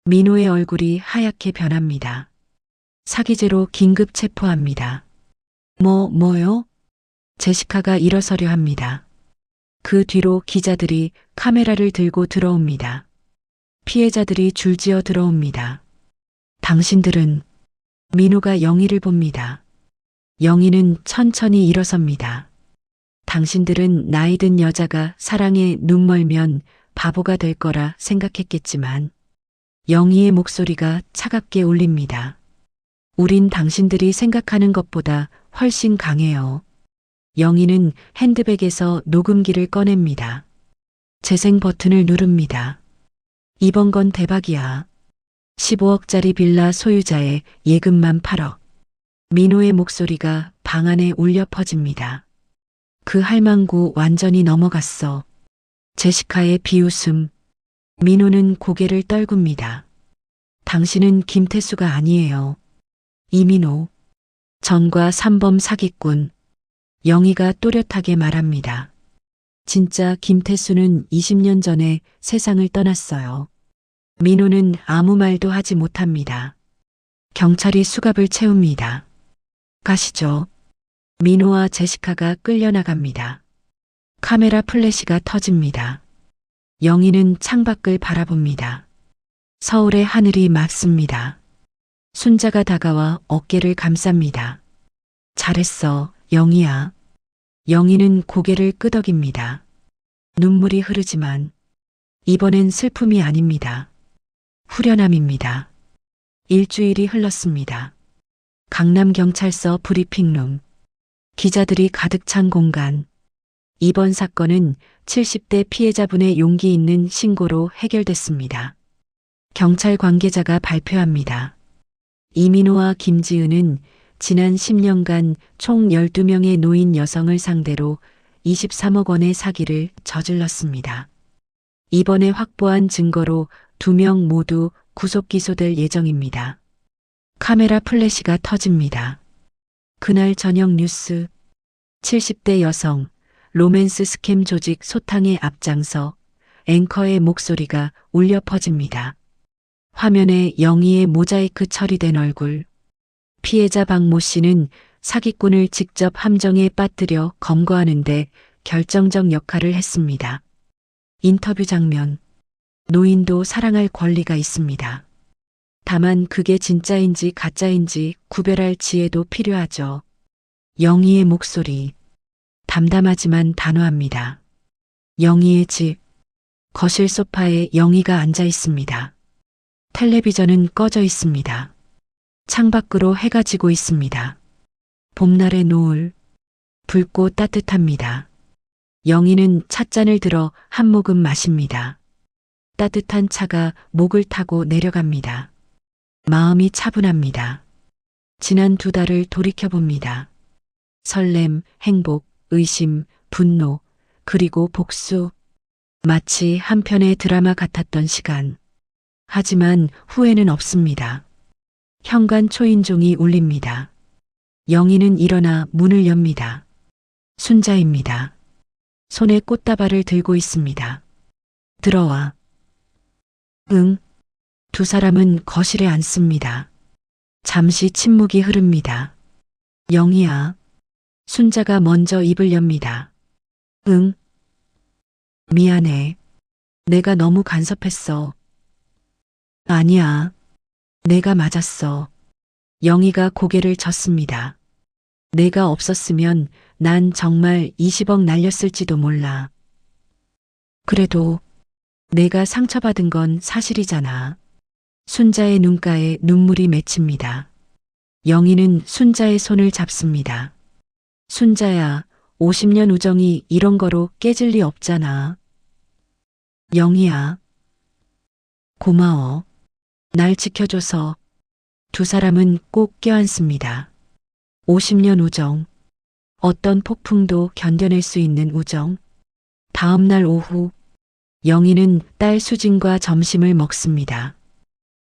Speaker 1: 민호의 얼굴이 하얗게 변합니다. 사기죄로 긴급 체포합니다. 뭐요? 제시카가 일어서려 합니다. 그 뒤로 기자들이 카메라를 들고 들어옵니다. 피해자들이 줄지어 들어옵니다. 당신들은. 민호가 영희를 봅니다. 영희는 천천히 일어섭니다. 당신들은 나이든 여자가 사랑에 눈멀면 바보가 될 거라 생각했겠지만 영희의 목소리가 차갑게 울립니다. 우린 당신들이 생각하는 것보다 훨씬 강해요. 영희는 핸드백에서 녹음기를 꺼냅니다. 재생 버튼을 누릅니다. 이번 건 대박이야. 15억짜리 빌라 소유자의 예금만 8억. 민호의 목소리가 방 안에 울려 퍼집니다. 그 할망구 완전히 넘어갔어. 제시카의 비웃음. 민호는 고개를 떨굽니다. 당신은 김태수가 아니에요. 이민호. 전과 3범 사기꾼. 영희가 또렷하게 말합니다. 진짜 김태수는 20년 전에 세상을 떠났어요. 민호는 아무 말도 하지 못합니다. 경찰이 수갑을 채웁니다. 가시죠. 민호와 제시카가 끌려나갑니다. 카메라 플래시가 터집니다. 영희는 창밖을 바라봅니다. 서울의 하늘이 맑습니다. 순자가 다가와 어깨를 감쌉니다. 잘했어, 영희야. 영희는 고개를 끄덕입니다. 눈물이 흐르지만 이번엔 슬픔이 아닙니다. 후련함입니다. 일주일이 흘렀습니다. 강남경찰서 브리핑룸. 기자들이 가득 찬 공간. 이번 사건은 70대 피해자분의 용기 있는 신고로 해결됐습니다. 경찰 관계자가 발표합니다. 이민호와 김지은은 지난 10년간 총 12명의 노인 여성을 상대로 23억 원의 사기를 저질렀습니다. 이번에 확보한 증거로 2명 모두 구속 기소될 예정입니다. 카메라 플래시가 터집니다. 그날 저녁 뉴스. 70대 여성, 로맨스 스캠 조직 소탕의 앞장서 앵커의 목소리가 울려 퍼집니다. 화면에 영희의 모자이크 처리된 얼굴. 피해자 박모 씨는 사기꾼을 직접 함정에 빠뜨려 검거하는데 결정적 역할을 했습니다. 인터뷰 장면. 노인도 사랑할 권리가 있습니다. 다만 그게 진짜인지 가짜인지 구별할 지혜도 필요하죠. 영희의 목소리. 담담하지만 단호합니다. 영희의 집. 거실 소파에 영희가 앉아 있습니다. 텔레비전은 꺼져 있습니다. 창밖으로 해가 지고 있습니다. 봄날의 노을. 붉고 따뜻합니다. 영희는 찻잔을 들어 한 모금 마십니다. 따뜻한 차가 목을 타고 내려갑니다. 마음이 차분합니다. 지난 2달을 돌이켜봅니다. 설렘, 행복, 의심, 분노, 그리고 복수. 마치 한 편의 드라마 같았던 시간. 하지만 후회는 없습니다. 현관 초인종이 울립니다. 영희는 일어나 문을 엽니다. 순자입니다. 손에 꽃다발을 들고 있습니다. 들어와. 응. 두 사람은 거실에 앉습니다. 잠시 침묵이 흐릅니다. 영희야. 순자가 먼저 입을 엽니다. 응. 미안해. 내가 너무 간섭했어. 아니야. 내가 맞았어. 영희가 고개를 젓습니다. 내가 없었으면 난 정말 20억 날렸을지도 몰라. 그래도 내가 상처받은 건 사실이잖아. 순자의 눈가에 눈물이 맺힙니다. 영희는 순자의 손을 잡습니다. 순자야, 50년 우정이 이런 거로 깨질 리 없잖아. 영희야. 고마워. 날 지켜줘서. 두 사람은 꼭 껴안습니다. 50년 우정. 어떤 폭풍도 견뎌낼 수 있는 우정. 다음 날 오후. 영희는 딸 수진과 점심을 먹습니다.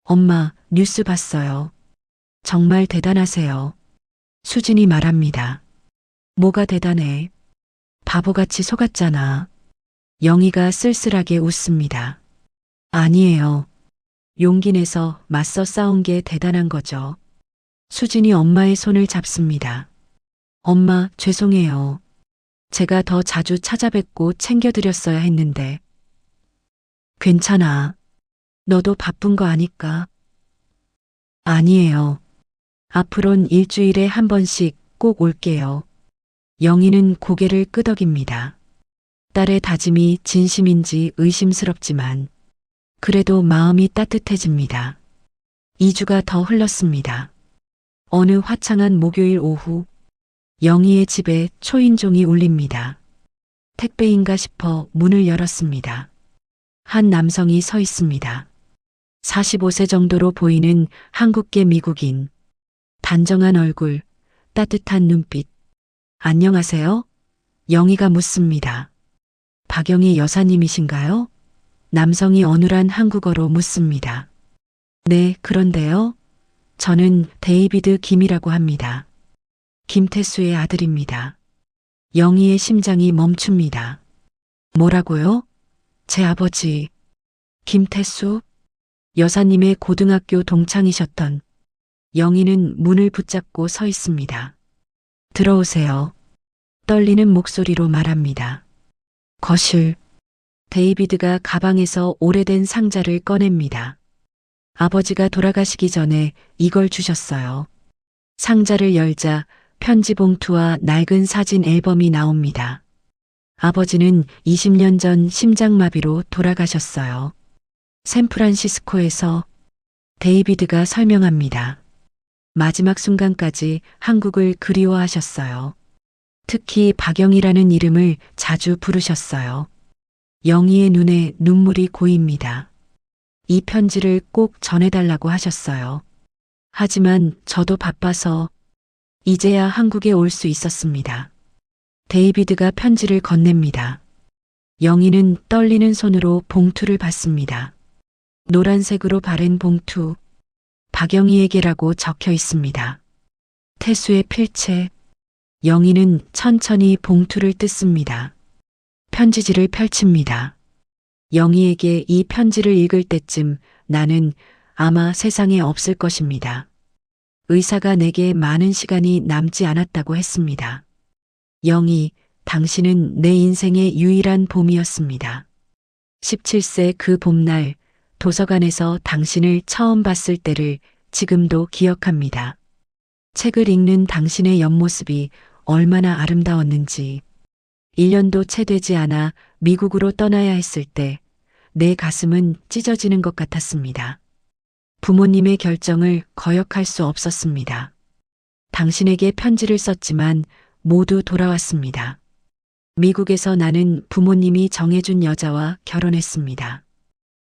Speaker 1: 엄마, 뉴스 봤어요. 정말 대단하세요. 수진이 말합니다. 뭐가 대단해? 바보같이 속았잖아. 영희가 쓸쓸하게 웃습니다. 아니에요. 용기 내서 맞서 싸운 게 대단한 거죠. 수진이 엄마의 손을 잡습니다. 엄마, 죄송해요. 제가 더 자주 찾아뵙고 챙겨드렸어야 했는데. 괜찮아. 너도 바쁜 거 아니까. 아니에요. 앞으론 일주일에 한 번씩 꼭 올게요. 영희는 고개를 끄덕입니다. 딸의 다짐이 진심인지 의심스럽지만 그래도 마음이 따뜻해집니다. 2주가 더 흘렀습니다. 어느 화창한 목요일 오후 영희의 집에 초인종이 울립니다. 택배인가 싶어 문을 열었습니다. 한 남성이 서 있습니다. 45세 정도로 보이는 한국계 미국인. 단정한 얼굴, 따뜻한 눈빛. 안녕하세요? 영희가 묻습니다. 박영희 여사님이신가요? 남성이 어눌한 한국어로 묻습니다. 네, 그런데요. 저는 데이비드 김이라고 합니다. 김태수의 아들입니다. 영희의 심장이 멈춥니다. 뭐라고요? 제 아버지. 김태수? 여사님의 고등학교 동창이셨던. 영희는 문을 붙잡고 서 있습니다. 들어오세요. 떨리는 목소리로 말합니다. 거실. 데이비드가 가방에서 오래된 상자를 꺼냅니다. 아버지가 돌아가시기 전에 이걸 주셨어요. 상자를 열자 편지 봉투와 낡은 사진 앨범이 나옵니다. 아버지는 20년 전 심장마비로 돌아가셨어요. 샌프란시스코에서. 데이비드가 설명합니다. 마지막 순간까지 한국을 그리워하셨어요. 특히 박영희라는 이름을 자주 부르셨어요. 영희의 눈에 눈물이 고입니다. 이 편지를 꼭 전해달라고 하셨어요. 하지만 저도 바빠서 이제야 한국에 올 수 있었습니다. 데이비드가 편지를 건넵니다. 영희는 떨리는 손으로 봉투를 받습니다. 노란색으로 바른 봉투. 박영희에게라고 적혀 있습니다. 태수의 필체. 영희는 천천히 봉투를 뜯습니다. 편지지를 펼칩니다. 영희에게 이 편지를 읽을 때쯤 나는 아마 세상에 없을 것입니다. 의사가 내게 많은 시간이 남지 않았다고 했습니다. 영희, 당신은 내 인생의 유일한 봄이었습니다. 17세 그 봄날 도서관에서 당신을 처음 봤을 때를 지금도 기억합니다. 책을 읽는 당신의 옆모습이 얼마나 아름다웠는지. 1년도 채 되지 않아 미국으로 떠나야 했을 때 내 가슴은 찢어지는 것 같았습니다. 부모님의 결정을 거역할 수 없었습니다. 당신에게 편지를 썼지만 모두 돌아왔습니다. 미국에서 나는 부모님이 정해준 여자와 결혼했습니다.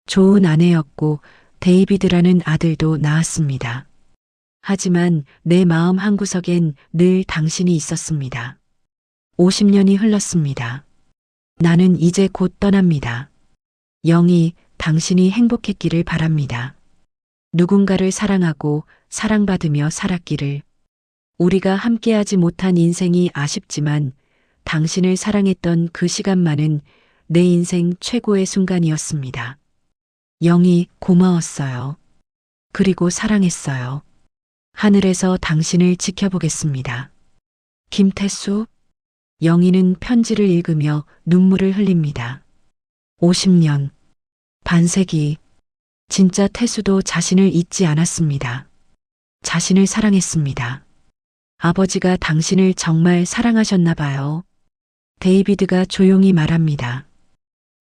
Speaker 1: 좋은 아내였고 데이비드라는 아들도 낳았습니다. 하지만 내 마음 한구석엔 늘 당신이 있었습니다. 50년이 흘렀습니다. 나는 이제 곧 떠납니다. 영희, 당신이 행복했기를 바랍니다. 누군가를 사랑하고 사랑받으며 살았기를. 우리가 함께하지 못한 인생이 아쉽지만 당신을 사랑했던 그 시간만은 내 인생 최고의 순간이었습니다. 영희, 고마웠어요. 그리고 사랑했어요. 하늘에서 당신을 지켜보겠습니다. 김태수. 영희는 편지를 읽으며 눈물을 흘립니다. 50년, 반세기. 진짜 태수도 자신을 잊지 않았습니다. 자신을 사랑했습니다. 아버지가 당신을 정말 사랑하셨나 봐요. 데이비드가 조용히 말합니다.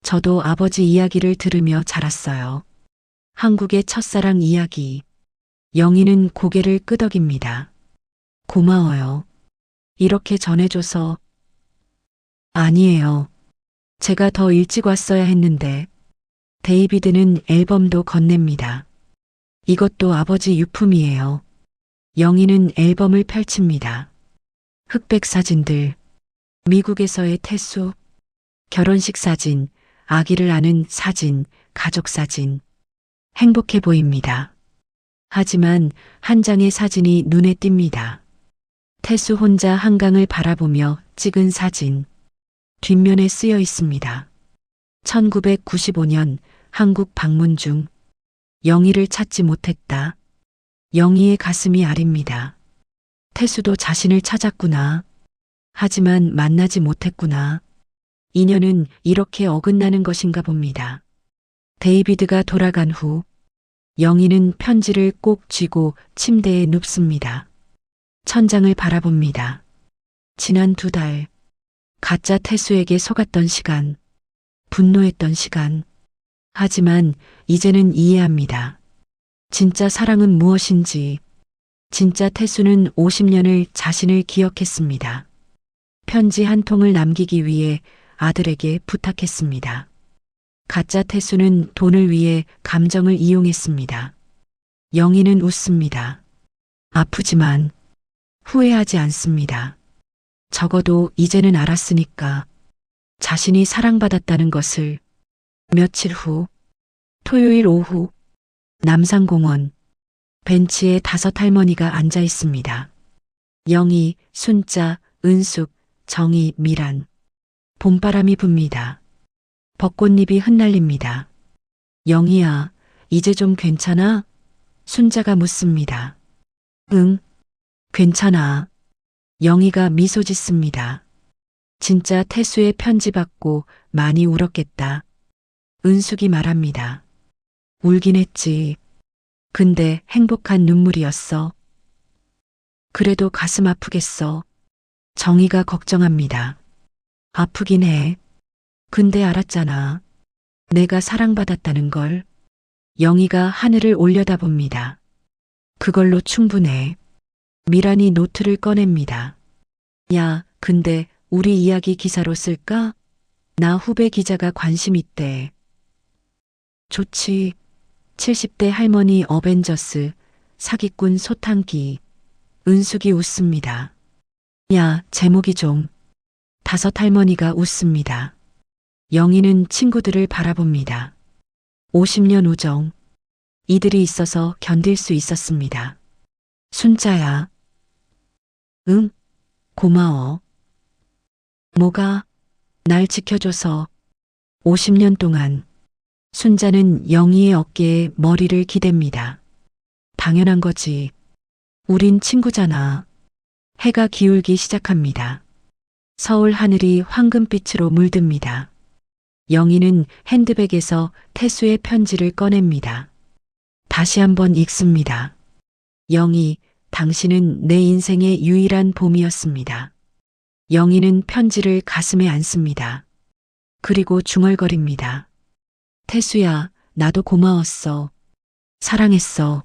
Speaker 1: 저도 아버지 이야기를 들으며 자랐어요. 한국의 첫사랑 이야기. 영희는 고개를 끄덕입니다. 고마워요. 이렇게 전해줘서. 아니에요. 제가 더 일찍 왔어야 했는데. 데이비드는 앨범도 건넵니다. 이것도 아버지 유품이에요. 영희는 앨범을 펼칩니다. 흑백 사진들. 미국에서의 태수. 결혼식 사진, 아기를 안은 사진, 가족 사진. 행복해 보입니다. 하지만 한 장의 사진이 눈에 띕니다. 태수 혼자 한강을 바라보며 찍은 사진. 뒷면에 쓰여 있습니다. 1995년 한국 방문 중. 영희를 찾지 못했다. 영희의 가슴이 아립니다. 태수도 자신을 찾았구나. 하지만 만나지 못했구나. 인연은 이렇게 어긋나는 것인가 봅니다. 데이비드가 돌아간 후 영희는 편지를 꼭 쥐고 침대에 눕습니다. 천장을 바라봅니다. 지난 2달, 가짜 태수에게 속았던 시간, 분노했던 시간. 하지만 이제는 이해합니다. 진짜 사랑은 무엇인지. 진짜 태수는 50년을 자신을 기억했습니다. 편지 한 통을 남기기 위해 아들에게 부탁했습니다. 가짜 태수는 돈을 위해 감정을 이용했습니다. 영희는 웃습니다. 아프지만 후회하지 않습니다. 적어도 이제는 알았으니까. 자신이 사랑받았다는 것을. 며칠 후, 토요일 오후, 남산공원, 벤치에 5 할머니가 앉아 있습니다. 영희, 순자, 은숙, 정희, 미란. 봄바람이 붑니다. 벚꽃잎이 흩날립니다. 영희야, 이제 좀 괜찮아? 순자가 묻습니다. 응, 괜찮아. 영희가 미소 짓습니다. 진짜 태수의 편지 받고 많이 울었겠다. 은숙이 말합니다. 울긴 했지. 근데 행복한 눈물이었어. 그래도 가슴 아프겠어. 정희가 걱정합니다. 아프긴 해. 근데 알았잖아. 내가 사랑받았다는 걸. 영희가 하늘을 올려다봅니다. 그걸로 충분해. 미란이 노트를 꺼냅니다. 야, 근데 우리 이야기 기사로 쓸까? 나 후배 기자가 관심 있대. 좋지. 70대 할머니 어벤져스, 사기꾼 소탕기. 은숙이 웃습니다. 야, 제목이 좀. 5 할머니가 웃습니다. 영희는 친구들을 바라봅니다. 50년 우정. 이들이 있어서 견딜 수 있었습니다. 순자야. 응? 고마워. 뭐가? 날 지켜줘서 50년 동안 순자는 영희의 어깨에 머리를 기댑니다. 당연한 거지. 우린 친구잖아. 해가 기울기 시작합니다. 서울 하늘이 황금빛으로 물듭니다. 영희는 핸드백에서 태수의 편지를 꺼냅니다. 다시 한번 읽습니다. 영희, 당신은 내 인생의 유일한 봄이었습니다. 영희는 편지를 가슴에 안습니다. 그리고 중얼거립니다. 태수야, 나도 고마웠어. 사랑했어.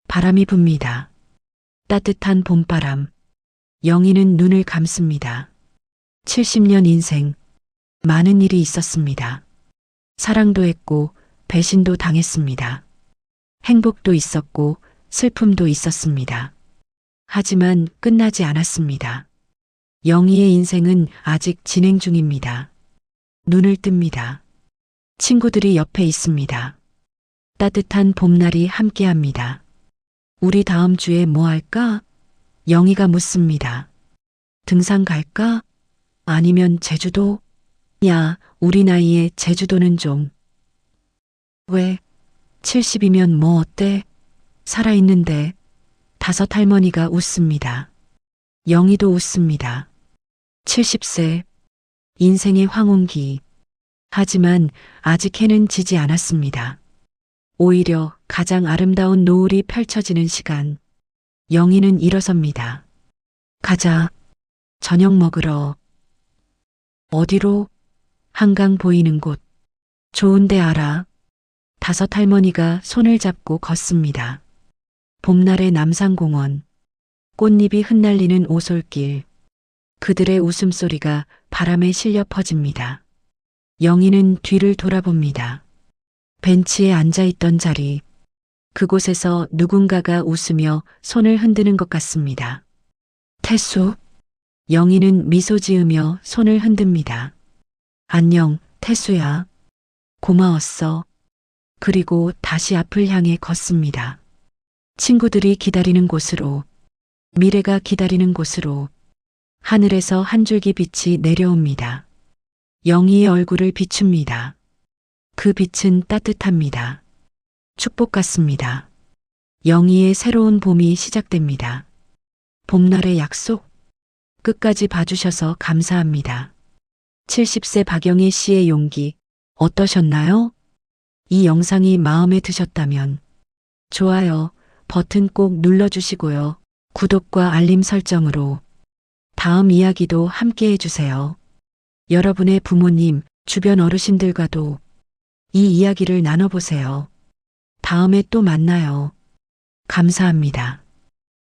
Speaker 1: 바람이 붑니다. 따뜻한 봄바람. 영희는 눈을 감습니다. 70년 인생. 많은 일이 있었습니다. 사랑도 했고 배신도 당했습니다. 행복도 있었고 슬픔도 있었습니다. 하지만 끝나지 않았습니다. 영희의 인생은 아직 진행 중입니다. 눈을 뜹니다. 친구들이 옆에 있습니다. 따뜻한 봄날이 함께합니다. 우리 다음 주에 뭐 할까? 영희가 묻습니다. 등산 갈까? 아니면 제주도? 야, 우리 나이에 제주도는 좀. 왜? 70이면 뭐 어때? 살아있는데. 다섯 할머니가 웃습니다. 영희도 웃습니다. 70세. 인생의 황혼기. 하지만 아직 해는 지지 않았습니다. 오히려 가장 아름다운 노을이 펼쳐지는 시간. 영희는 일어섭니다. 가자. 저녁 먹으러. 어디로? 한강 보이는 곳. 좋은데 알아. 다섯 할머니가 손을 잡고 걷습니다. 봄날의 남산공원. 꽃잎이 흩날리는 오솔길. 그들의 웃음소리가 바람에 실려 퍼집니다. 영희는 뒤를 돌아봅니다. 벤치에 앉아있던 자리. 그곳에서 누군가가 웃으며 손을 흔드는 것 같습니다. 태수. 영희는 미소 지으며 손을 흔듭니다. 안녕, 태수야. 고마웠어. 그리고 다시 앞을 향해 걷습니다. 친구들이 기다리는 곳으로, 미래가 기다리는 곳으로, 하늘에서 한 줄기 빛이 내려옵니다. 영희의 얼굴을 비춥니다. 그 빛은 따뜻합니다. 축복 같습니다. 영희의 새로운 봄이 시작됩니다. 봄날의 약속. 끝까지 봐주셔서 감사합니다. 70세 박영희 씨의 용기 어떠셨나요? 이 영상이 마음에 드셨다면 좋아요 버튼 꼭 눌러주시고요. 구독과 알림 설정으로 다음 이야기도 함께 해주세요. 여러분의 부모님, 주변 어르신들과도 이 이야기를 나눠보세요. 다음에 또 만나요. 감사합니다.